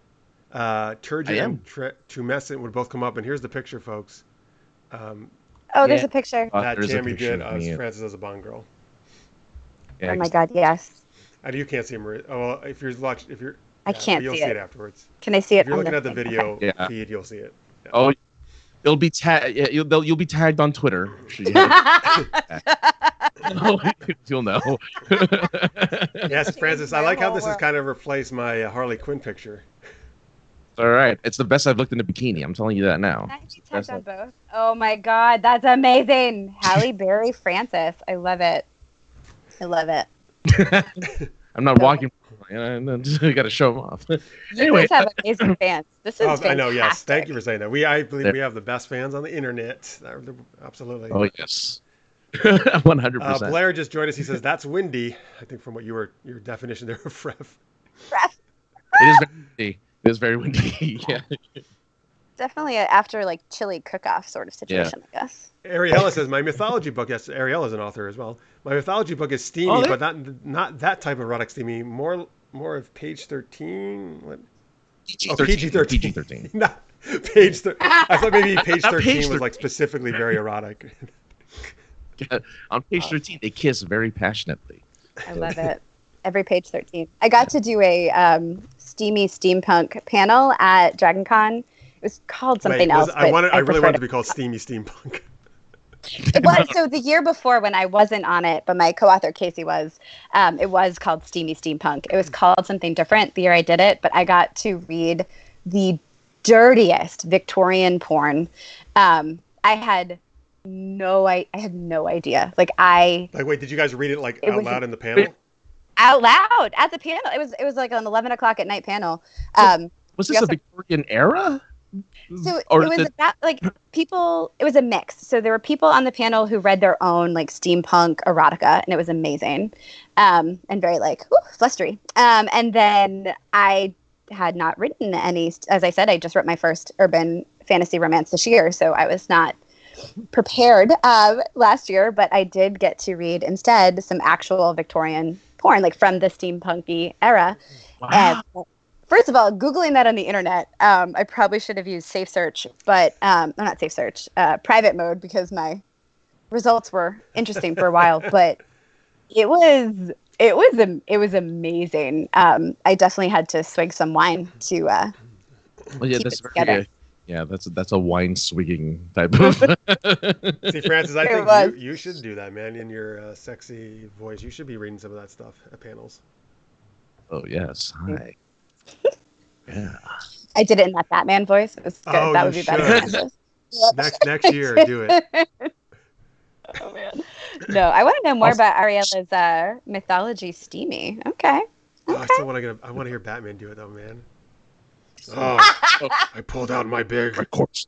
turgid and tumescent would both come up. And here's the picture, folks. There's a picture. That Tammy did as Francis as a Bond girl. Yeah, oh my God, yes. You can't see Marisa. Oh, well, if you're watching, I can't see it. You'll see it afterwards. Can I see it? If you're looking at the video feed, you'll see it. Yeah. Oh, it'll be tagged. Yeah, you'll be tagged on Twitter. You'll know. Yes, Francis. I like how this has kind of replaced my Harley Quinn picture. All right, it's the best I've looked in a bikini. I'm telling you that now. Tagged on both. Oh my God, that's amazing. Halle Berry, Francis. I love it. I love it. I'm not walking. I got to show them off. Anyway, you guys have amazing fans. This is fantastic. I know. Yes, thank you for saying that. I believe we have the best fans on the internet. Absolutely. Oh yes, 100%. Blair just joined us. He says that's windy. I think from what your definition there of Fref. It is very windy. It is very windy. Yeah. Definitely after like chili cook-off sort of situation, I guess. Ariella says my mythology book. Yes, Ariella is an author as well. My mythology book is steamy, but not that type of erotic steamy. More of page 13. What? PG-13. PG-13. Not page 13. I thought maybe page 13 was like specifically very erotic. On page 13, they kiss very passionately. I love it. every page 13. I got to do a steamy steampunk panel at Dragon Con. It was called something else. I really wanted to be called Steamy Steampunk. It was, so the year before when I wasn't on it, but my co-author Casey was, it was called Steamy Steampunk. It was called something different the year I did it, but I got to read the dirtiest Victorian porn. I had no idea. Like, wait, did you guys read it out loud in the panel? Out loud at the panel. It was like an 11 o'clock at night panel. Was this a Victorian era? So it was about like people. It was a mix. So there were people on the panel who read their own like steampunk erotica, and it was amazing, and very like flustery. And then I had not written any. As I said, I just wrote my first urban fantasy romance this year, so I was not prepared last year. But I did get to read instead some actual Victorian porn, like from the steampunky era. Wow. And first of all, Googling that on the internet, I probably should have used Safe Search, but not Safe Search, private mode, because my results were interesting for a while. But it was amazing. I definitely had to swig some wine to keep it together. Yeah, that's a wine swigging type of. See, Francis, I think you should do that, man. In your sexy voice, you should be reading some of that stuff at panels. Oh yes, hi. Yeah. I did it in that Batman voice. It was good. Oh, that would be better. Yep. Next year, do it. Oh man. No, I want to know more about Ariela's mythology steamy. Okay. Oh, I still want to hear Batman do it though, man. Oh, I pulled out my corpse.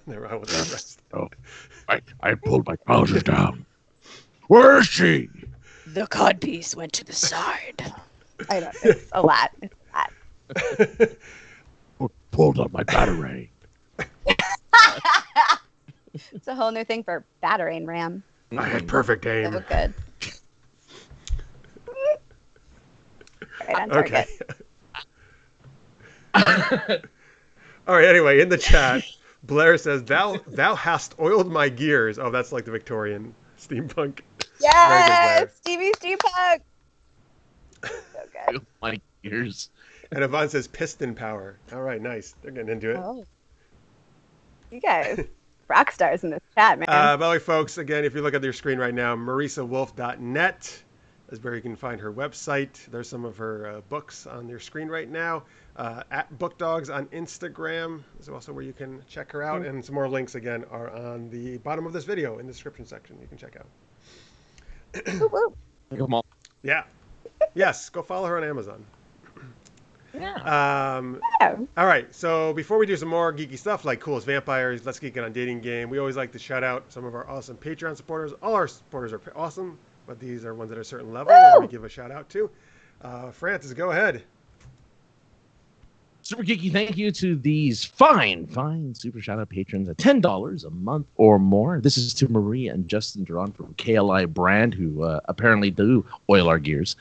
Never, I was arrested. Oh, I pulled my trousers down. Where is she? The codpiece went to the side. I know. It's a lot. It's a lot. Pulled out my battery. It's a whole new thing for battering ram. I had perfect aim. They look good. Right on target. Okay. All right. Anyway, in the chat, Blair says, "Thou hast oiled my gears." Oh, that's like the Victorian steampunk. Yes, Stevie Steampunk. So good. My gears. And Yvonne says, "Piston power." All right, nice. They're getting into it. Oh. You guys, rock stars in this chat, man. By the way, folks, again, if you look at your screen right now, marisawolf.net is where you can find her website. There's some of her books on your screen right now. At Book Dogs on Instagram is also where you can check her out. And some more links, again, are on the bottom of this video in the description section. You can check out. Come on. Yeah. Yes, go follow her on Amazon. Yeah. All right, so before we do some more geeky stuff like Coolest Vampires, Let's Geek It on Dating Game, we always like to shout out some of our awesome Patreon supporters. All our supporters are awesome, but these are ones at a certain level that we give a shout out to. Francis, go ahead. Super geeky, thank you to these fine super shout out patrons at $10 a month or more. This is to Maria and Justin Duran from KLI Brand, who apparently do oil our gears.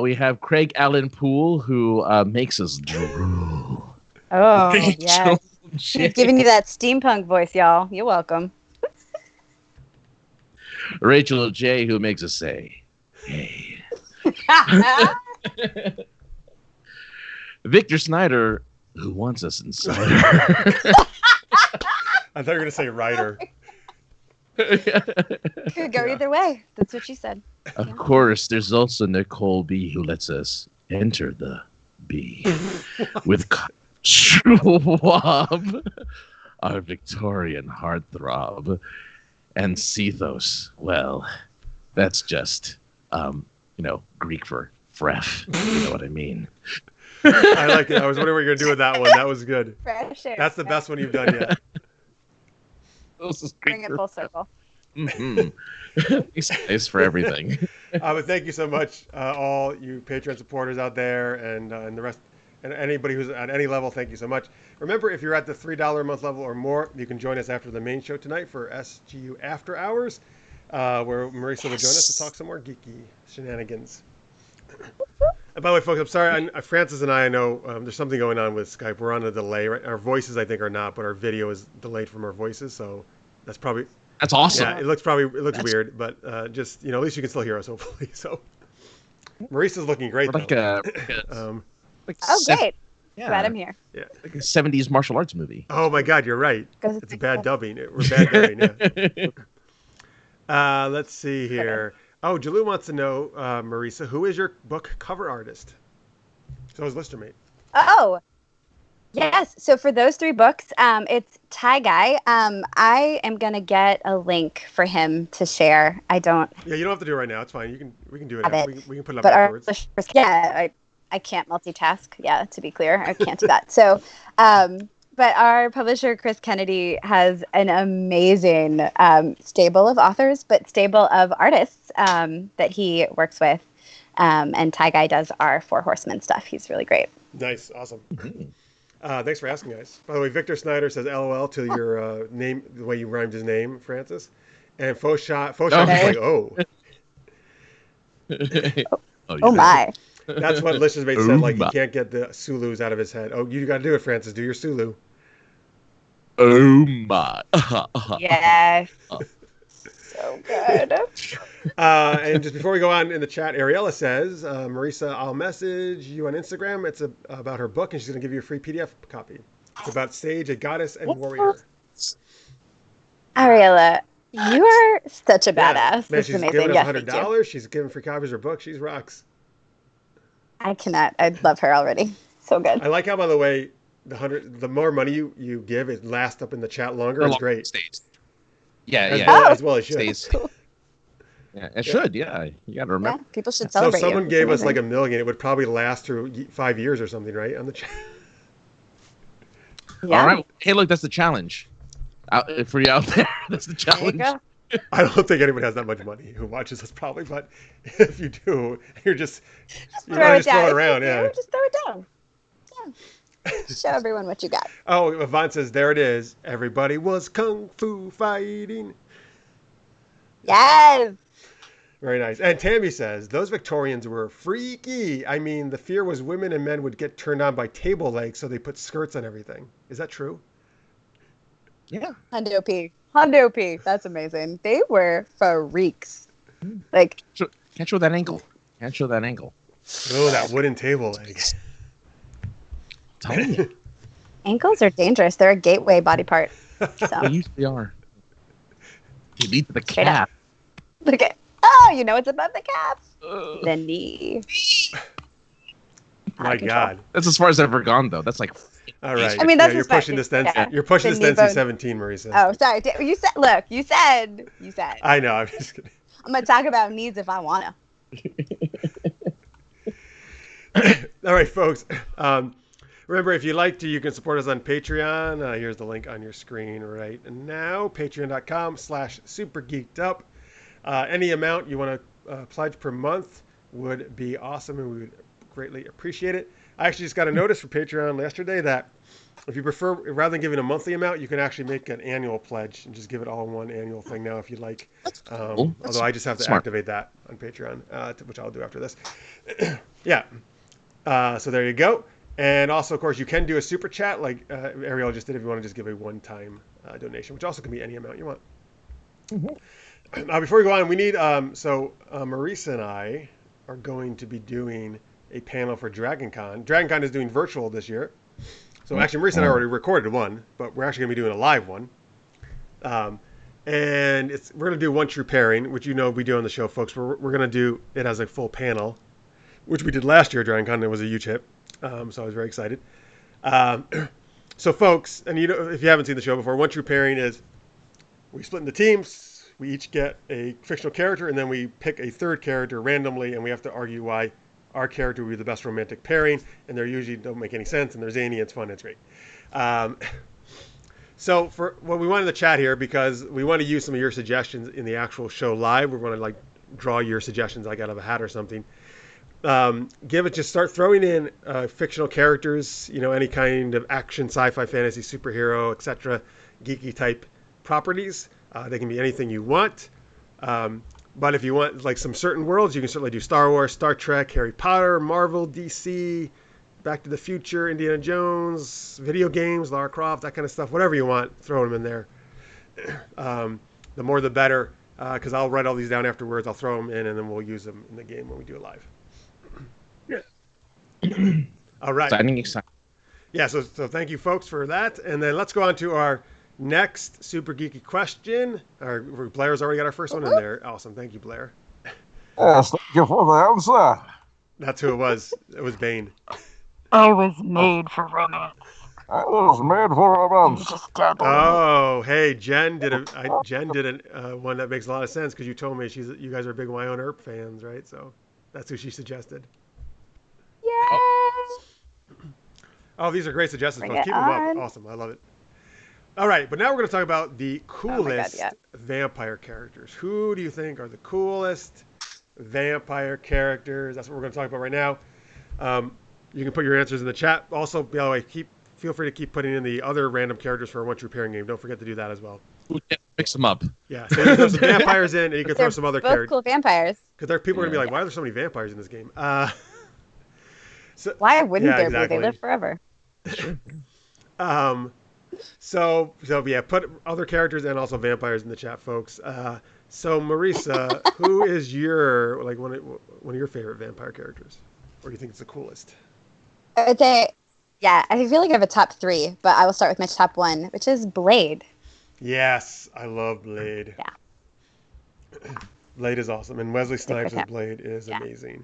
We have Craig Allen Poole, who makes us drool. Oh, yes. He's giving you that steampunk voice, y'all. You're welcome. Rachel J, who makes us say, hey. Victor Snyder, who wants us inside. I thought you were going to say writer. Could go either way. That's what she said. Of course, there's also Nicole B, who lets us enter the B with Schwab, our Victorian heartthrob, and Cethos. Well, that's just, Greek for fref. You know what I mean? I like it. I was wondering what you were going to do with that one. That was good. Fresh air. That's the best one you've done yet. Bring it full circle. Mm-hmm. Thanks for everything. But thank you so much, all you Patreon supporters out there, and the rest, and anybody who's at any level. Thank you so much. Remember, if you're at the $3 a month level or more, you can join us after the main show tonight for SGU After Hours, where Marisa will join us to talk some more geeky shenanigans. And by the way, folks, I'm sorry. Francis and I know there's something going on with Skype. We're on a delay. Right? Our voices, I think, are not, but our video is delayed from our voices. So that's awesome. Yeah, it looks weird, but just at least you can still hear us, hopefully. So Marisa's looking great, Like though. like Oh, sev- great. yeah, Glad I'm here. Yeah. like a 70s martial arts movie. Oh my God, you're right. Goes It's like bad that. dubbing. We're bad dubbing. Yeah. Let's see here. Oh, Jalou wants to know, Marisa, who is your book cover artist? So is Lister Mate. Oh, yes. So for those 3 books, it's Ty Guy. I am gonna get a link for him to share. I don't Yeah, you don't have to do it right now. It's fine. We can do it. have After. it, We can put it up but afterwards. I can't multitask. Yeah, to be clear, I can't do that. So, but our publisher Chris Kennedy has an amazing stable of authors, but stable of artists that he works with. And Ty Guy does our 4 Horsemen stuff. He's really great. Nice, awesome. Thanks for asking, guys. By the way, Victor Snyder says LOL to your name, the way you rhymed his name, Francis. And Fauxshot is like, oh. Oh my! That's what Lister's Mate said. Like, he can't get the Sulus out of his head. Oh, you got to do it, Francis. Do your Sulu. Oh my! Yes, so good. And just before we go on in the chat, Ariella says, Marisa, I'll message you on Instagram. It's about her book, and she's going to give you a free PDF copy. It's about Sage, a goddess and warrior. Ariella, you are such a Yeah. badass. Man, This she's is amazing. giving us Yes, thank you. $100. She's giving free copies of her book. She's rocks. I cannot. I love her already. So good. I like how, by the way, the more money you give, it lasts up in the chat longer. It's great. Stays. Yeah, As yeah. well, as well as should. Stays. Cool. Yeah, it should. Yeah, you got to Yeah, remember. people should So if celebrate someone you. gave It's us like amazing. $1 million, it would probably last through 5 years or something, right? On the chat. Yeah. All right. Hey, look, that's the challenge. For you out there, that's the There you challenge. go. I don't think anyone has that much money who watches us probably, but if you do, you're just you Throw want it to just throw down. it around, If you yeah. do, just throw it down. Yeah. Show everyone what you got. Oh, Yvonne says there it is. Everybody was kung fu fighting. Yes. Very nice. And Tammy says those Victorians were freaky. I mean, the fear was women and men would get turned on by table legs, so they put skirts on everything. Is that true? Yeah. Hundo P. Hundo P. That's amazing. They were freaks. Like, Can't show that ankle. Can't show that ankle. Oh, that wooden table leg. Telling you, ankles are dangerous. They're a gateway body part. So, they usually are. They lead to the Straight up. calf. look at. Oh, you know what's above the calf? Ugh. The knee. My Out of control. God. That's as far as I've ever gone, though. That's like. All right. I mean, that's you're as far- pushing this density. yeah. You're pushing The this knee density bone. 17, Marisa. Oh, sorry. You said. Look. You said. I know. I'm just kidding. I'm gonna talk about needs if I wanna. All right, folks. Remember, if you'd like to, you can support us on Patreon. Here's the link on your screen right now. Patreon.com/supergeekedup. Any amount you want to pledge per month would be awesome, and we would greatly appreciate it. I actually just got a notice from Patreon yesterday that if you prefer, rather than giving a monthly amount, you can actually make an annual pledge and just give it all in one annual thing now if you'd like. That's cool. Although I just have to smart. activate that on Patreon, which I'll do after this. Yeah. So there you go. And also, of course, you can do a super chat like Ariel just did if you want to just give a one-time donation, which also can be any amount you want. Before we go on, we need Marisa and I are going to be doing a panel for DragonCon. DragonCon is doing virtual this year. So actually, Marisa and I already recorded one, but we're actually going to be doing a live one. And we're going to do One True Pairing, which we do on the show, folks. We're going to do it as a full panel, which we did last year at DragonCon. It was a huge hit. So I was very excited. So folks, and if you haven't seen the show before, One True Pairing is we split into teams. We each get a fictional character, and then we pick a third character randomly, and we have to argue why our character would be the best romantic pairing, and they usually don't make any sense, and they're zany, it's fun, it's great. So for what we wanted to chat here, because we want to use some of your suggestions in the actual show live, we're going to draw your suggestions like out of a hat or something. Just start throwing in fictional characters, any kind of action, sci-fi, fantasy, superhero, etc., geeky type properties. They can be anything you want. But if you want some certain worlds, you can certainly do Star Wars, Star Trek, Harry Potter, Marvel, DC, Back to the Future, Indiana Jones, video games, Lara Croft, that kind of stuff. Whatever you want, throw them in there. The more the better, because I'll write all these down afterwards. I'll throw them in, and then we'll use them in the game when we do it live. All right. Exciting. Yeah, so thank you, folks, for that. And then let's go on to our next super geeky question. Blair's already got our first one in there. Awesome. Thank you, Blair. Yes, thank you for the answer. That's who it was. It was Bane. I was made for romance. I was made for romance. Oh, hey, Jen did one that makes a lot of sense because you told me you guys are big Wynonna Earp fans, right? So that's who she suggested. Yay! Oh, these are great suggestions, Bring folks. it Keep them up. on. Awesome. I love it. All right, but now we're going to talk about the Oh my God, coolest yeah. vampire characters. Who do you think are the coolest vampire characters? That's what we're going to talk about right now. You can put your answers in the chat. Also, by the way, feel free to keep putting in the other random characters for a One True Pairing game. Don't forget to do that as well. Mix them up. Yeah, so you can throw some vampires in, and you can throw They're some other both characters. cool vampires. Because people are going to be like, why are there so many vampires in this game? Why wouldn't Yeah, there exactly. be? They live forever. So yeah, put other characters and also vampires in the chat, folks. So Marisa, who is your one of your favorite vampire characters, or do you think it's the coolest? I would say, yeah, I feel like I have a top 3, but I will start with my top 1, which is Blade. Yes, I love Blade. Yeah. Blade is awesome, and Wesley Snipes' him. Blade is amazing.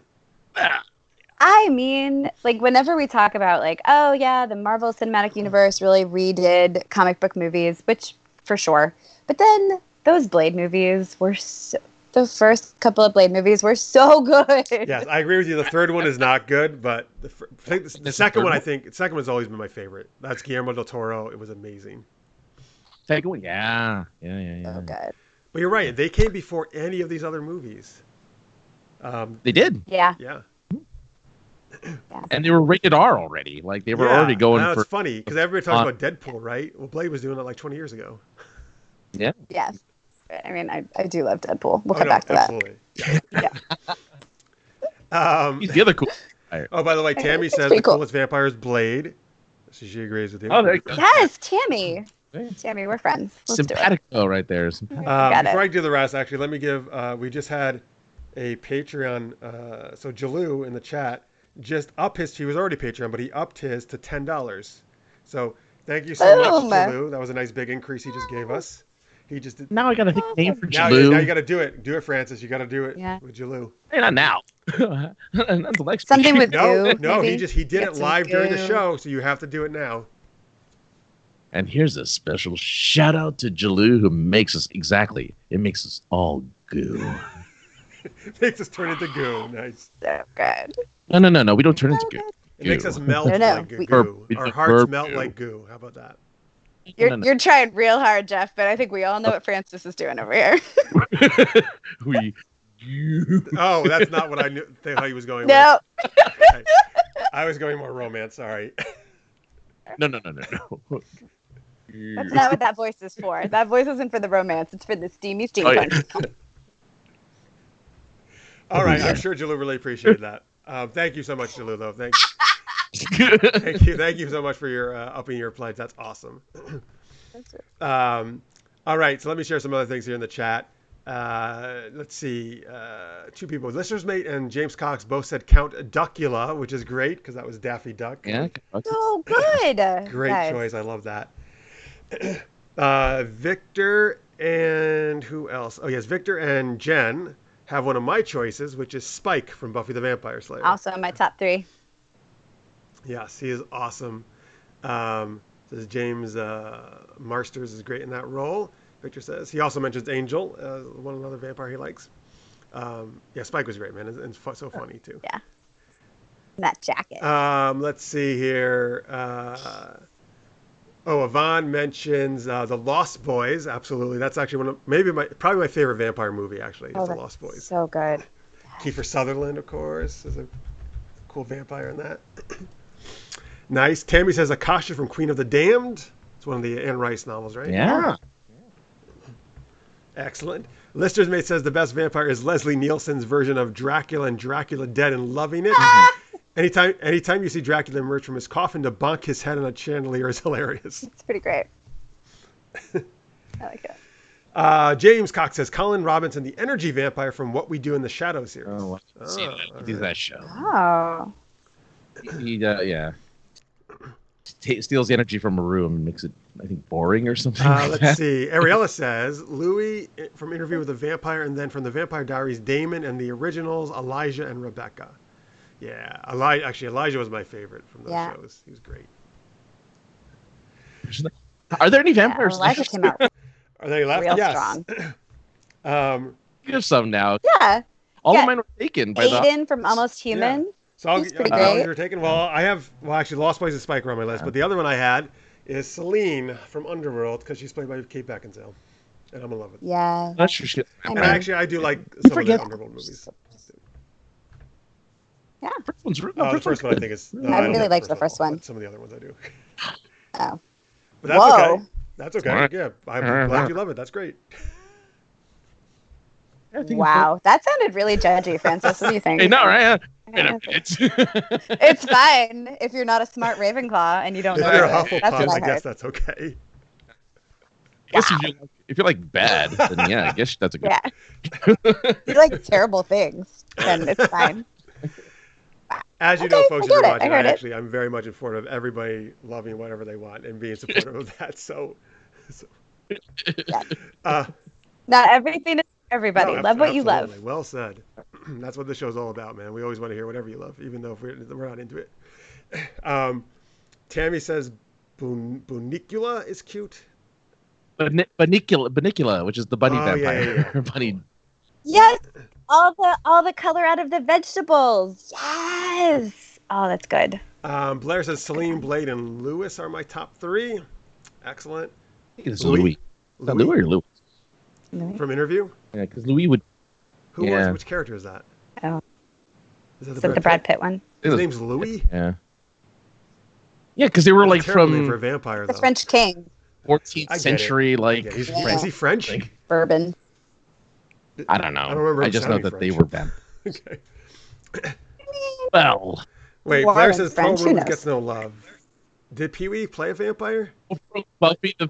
I mean, like, whenever we talk about, like, oh, yeah, the Marvel Cinematic Universe really redid comic book movies, which, for sure. But then those Blade movies were the first couple of Blade movies were so good. Yes, I agree with you. The third one is not good, but the second one, the second one's always been my favorite. That's Guillermo del Toro. It was amazing. Second one, yeah. So good. But you're right. They came before any of these other movies. They did. Yeah. Yeah. And they were rated R already. Like they were already going now for. It's funny because everybody talks about Deadpool, right? Well, Blade was doing it like 20 years ago. Yeah. Yes. I mean, I do love Deadpool. We'll come back to absolutely. that. Yeah. He's the other cool. Oh, by the way, Tammy says pretty the cool. coolest vampire is Blade. So she agrees with you. Oh, there you go. Yes, Tammy. Tammy, we're friends. Let's do it. Simpatico right there. Before I do the rest, actually, let me give. We just had a Patreon. So Jalou in the chat just upped his. He was already Patreon, but he upped his to $10. So thank you so much, Jalou. That was a nice big increase he just gave us. He just did. Now I got to think name for Now Jalou. you got to do it. Do it, Francis. You got to do it with Jalou. Hey, not now. That's next Something week. with No, goo, no. maybe? He did Get it some live during the goo. show, so you have to do it now. And here's a special shout out to Jalou who makes us exactly. It makes us all goo. Makes us turn into goo. Nice. So good. No. We don't turn into goo. It makes us melt No, like we- goo. Our hearts melt goo. like goo. How about that? You're trying real hard, Jeff, but I think we all know what Francis is doing over here. Oh, that's not what I knew. How he was going. No. With. Okay. I was going more romance. Sorry. No. That's not what that voice is for. That voice isn't for the romance. It's for the steamy Oh, yeah. steampunk. All right. I'm sure Jalou really appreciated that. Thank you so much, Jalou, though. Thank you so much for your upping your pledge. That's awesome. All right, so let me share some other things here in the chat. Let's see. 2 people, Listener's Mate and James Cox, both said Count Duckula, which is great because that was Daffy Duck. Yeah. So good. Great Guys. choice. I love that. Victor and who else? Oh yes, Victor and Jen have one of my choices, which is Spike from Buffy the Vampire Slayer. Also my top 3. Yes, he is awesome. Says James Marsters is great in that role. Victor says he also mentions Angel, one another vampire he likes. Yeah, Spike was great, man, and so funny too. Yeah. That jacket. Let's see here. Yvonne mentions The Lost Boys. Absolutely, that's actually probably my favorite vampire movie. Actually, is The Lost Boys. So good. Kiefer Sutherland, of course, is a cool vampire in that. Nice. Tammy says Akasha from Queen of the Damned. It's one of the Anne Rice novels, right? Yeah. Excellent. Lister's Mate says the best vampire is Leslie Nielsen's version of Dracula and Dracula Dead and loving it. Anytime you see Dracula emerge from his coffin to bonk his head on a chandelier is hilarious. It's pretty great. I like it. James Cox says Colin Robinson, the energy vampire from What We Do in the Shadows series. See that show. Oh. He yeah. Steals the energy from a room and makes it, I think, boring or something like Let's that. see. Ariella says Louis from Interview with the Vampire, and then from the Vampire Diaries, Damon and the originals, Elijah and Rebecca. Yeah, Elijah was my favorite from those Yeah. shows. He was great. Are there any Yeah, vampires Elijah left? came out Are they left? real Yes. strong. Think of some now. Yeah. All Yeah. of mine were taken by the. Aiden from Almost Human. So He's pretty those great. are taken. Well, actually, Lost Boys and Spike are on my list, but the other one I had is Celine from Underworld because she's played by Kate Beckinsale, and I'm in love with it. Yeah. Not sure she. And actually, I do like You some of forget- the Underworld movies. Yeah. First one's, The first one I think is. No, I don't really like liked the first one. but some of the other ones I do. Oh. But that's Whoa. okay. That's okay. Yeah, I'm glad you love it. That's great. I think Wow. That sounded really judgy, Francis. What do you think? I know, right? It's fine if you're not a smart Ravenclaw and you don't If know you're a this. Hufflepuff, That's what I I guess heard. that's okay. Guess if you like bad, then yeah, I guess that's a good. Yeah. You like terrible things, then it's fine. As you Okay, know, folks, I if you're get it. watching, I heard it. I'm very much in support of everybody loving whatever they want and being supportive of that. So Yeah. Not everything is for everybody. no, Love what you love. absolutely. Well said. That's what the show's all about, man. We always want to hear whatever you love, even though if we're not into it. Tammy says Bunicula is cute. Bunicula, which is the bunny Oh, vampire. yeah. Bunny. Yes. All the color out of the vegetables. Yes. Oh, that's good. Blair says Celine, Blade, and Lewis are my top 3. Excellent. I think it's Louis. Is that Louis or Louis? From Interview? Yeah, because Louis would. Who Yeah. was? Which character is that? Oh. Is Is that the Brad Pitt one? His name's Louis? Yeah. Yeah, because they were like Terrible name from for a vampire, The though. French king. 14th I get century, it. like. Yeah, is Yeah. he French? Bourbon. I don't know. I don't remember I him just know sounding that they French. were bad. Okay. Well, Wait, Warren Blair says Paul French, who Rubens knows? gets no love. Did Pee Wee play a vampire? Buffy the.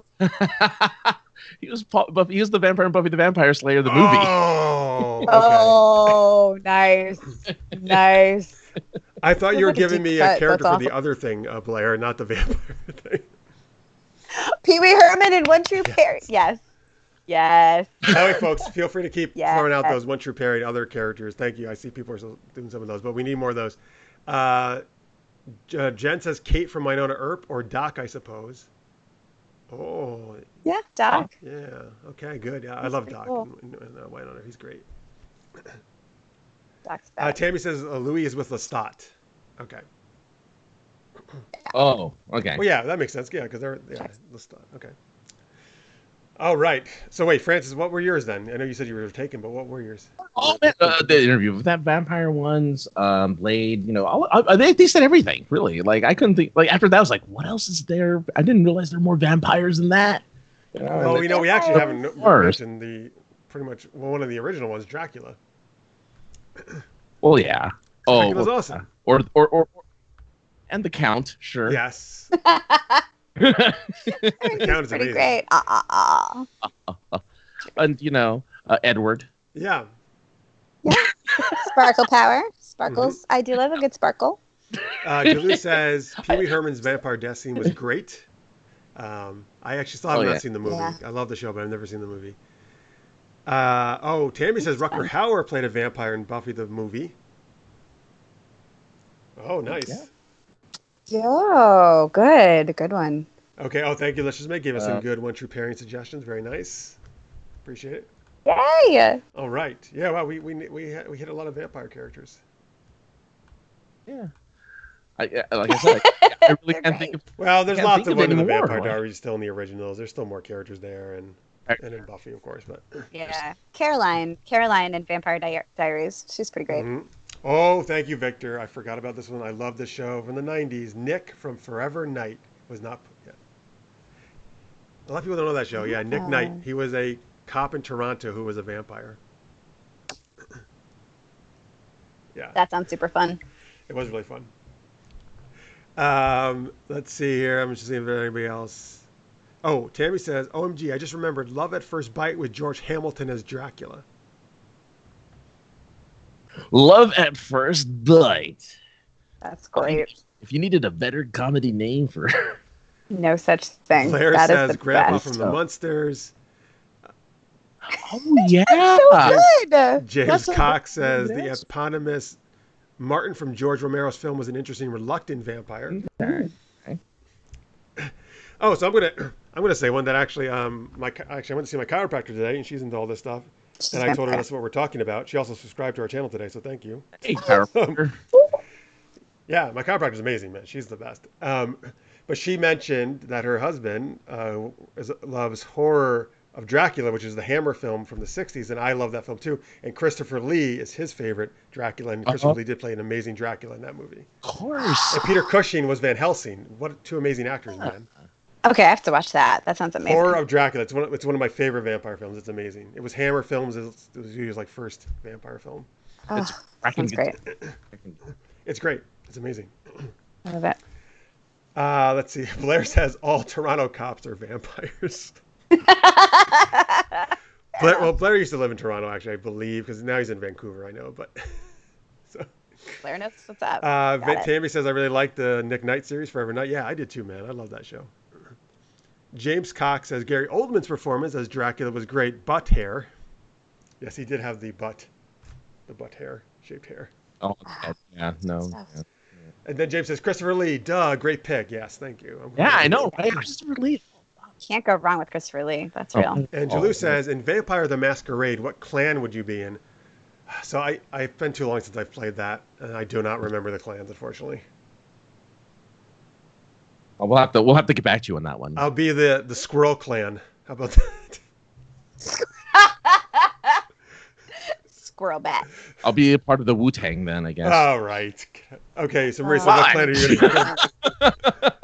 he was the vampire in Buffy the Vampire Slayer, the movie. Oh, okay. Oh, nice. Nice. I thought you were Look at giving deep me cut, a character that's for the other thing, Blair, not the vampire thing. Pee Wee Herman and One True Fairy. Yes. Yes. Anyway, folks, feel free to keep Yes. throwing out those One True Fairy and other characters. Thank you. I see people are still doing some of those, but we need more of those. Jen says Kate from Winona Earp or Doc, I suppose. Oh, Yeah, Doc. yeah. Okay, good. Yeah, I love pretty Doc cool. in Winona. He's great. Doc's bad. Tammy says Louis is with Lestat. Okay. Oh, okay. Well, yeah, that makes sense. Yeah, because they're Lestat. Okay. All right. So wait, Francis, what were yours then? I know you said you were taken, but what were yours? All the interview with that vampire ones, Blade, they said everything really. Like I couldn't think. Like after that, I was like, what else is there? I didn't realize there are more vampires than that. Well, we actually haven't course. mentioned one of the original ones, Dracula. Well, yeah. Dracula's awesome. Or and the Count, sure. Yes. He's Count is pretty amazing. great. And Edward. Yeah. Sparkle power. Sparkles. I do love a good sparkle. Julie says Pee Wee Herman's Vampire Death Scene was great. I actually still have not seen the movie. Yeah. I love the show, but I've never seen the movie. Tammy says Rutger Hauer played a vampire in Buffy the movie. Oh, nice. Yeah. Yo, good. Good one. Okay. Oh, thank you. Let's just give us some good One True Pairing suggestions. Very nice. Appreciate it. Yay. All right. Yeah. Well, we hit a lot of vampire characters. Yeah. Like I said, I really They're can't think of. Well, there's Can't lots think of of One in the any more, Vampire like- Diaries still in the originals. There's still more characters there, and in Buffy, of course. But Yeah. Caroline and Vampire Diaries. She's pretty great. Mhm. Oh, thank you, Victor. I forgot about this one. I love this show from the 90s. Nick from Forever Knight was not yet. A lot of people don't know that show. Yeah, Nick Knight. He was a cop in Toronto who was a vampire. Yeah, That sounds super fun. it was really fun. Let's see here. I'm just seeing if there's anybody else. Oh, Tammy says, OMG, I just remembered Love at First Bite with George Hamilton as Dracula. Love at First Bite. That's great. If you needed a better comedy name for No such thing. Blair That is says the Grandpa best. from the Munsters. Oh yeah. So good. James That's a Cox very says good the answer. eponymous Martin from George Romero's film was an interesting, reluctant vampire. Okay. Oh, so I'm gonna say one that actually I went to see my chiropractor today, and she's into all this stuff. And I told her that's what we're talking about. She also subscribed to our channel today, so thank you. Hey, chiropractor. Yeah, my chiropractor's amazing, man. She's the best. But she mentioned that her husband loves horror of Dracula, which is the Hammer film from the 60s, and I love that film too. And Christopher Lee is his favorite Dracula, and Christopher Lee did play an amazing Dracula in that movie. Of course. And Peter Cushing was Van Helsing. What two amazing actors, man. Okay, I have to watch that. That sounds amazing. Horror of Dracula. It's one of my favorite vampire films. It's amazing. It was Hammer Films. It was his like first vampire film. Oh, sounds great. It's great. It's amazing. I love it. Let's see. Blair says all Toronto cops are vampires. Blair used to live in Toronto, actually, I believe, because now he's in Vancouver, I know. But so Blair knows what's up. Tammy says I really liked the Nick Knight series, Forever Night. Yeah, I did too, man. I love that show. James Cox says Gary Oldman's performance as Dracula was great. Butt hair. Yes, he did have the butt hair, shaped hair. Oh, yeah, no. Yeah. And then James says Christopher Lee. Duh, great pick. Yes, thank you. I know, right? Christopher Lee. Can't go wrong with Christopher Lee. That's real. And Jalou says, in Vampire the Masquerade, what clan would you be in? So I've been too long since I've played that, and I do not remember the clans, unfortunately. Oh, we'll have to get back to you on that one. I'll be the Squirrel Clan. How about that? Squirrel bat. I'll be a part of the Wu-Tang then, I guess. All right. Okay, so Marisa, what clan are you going to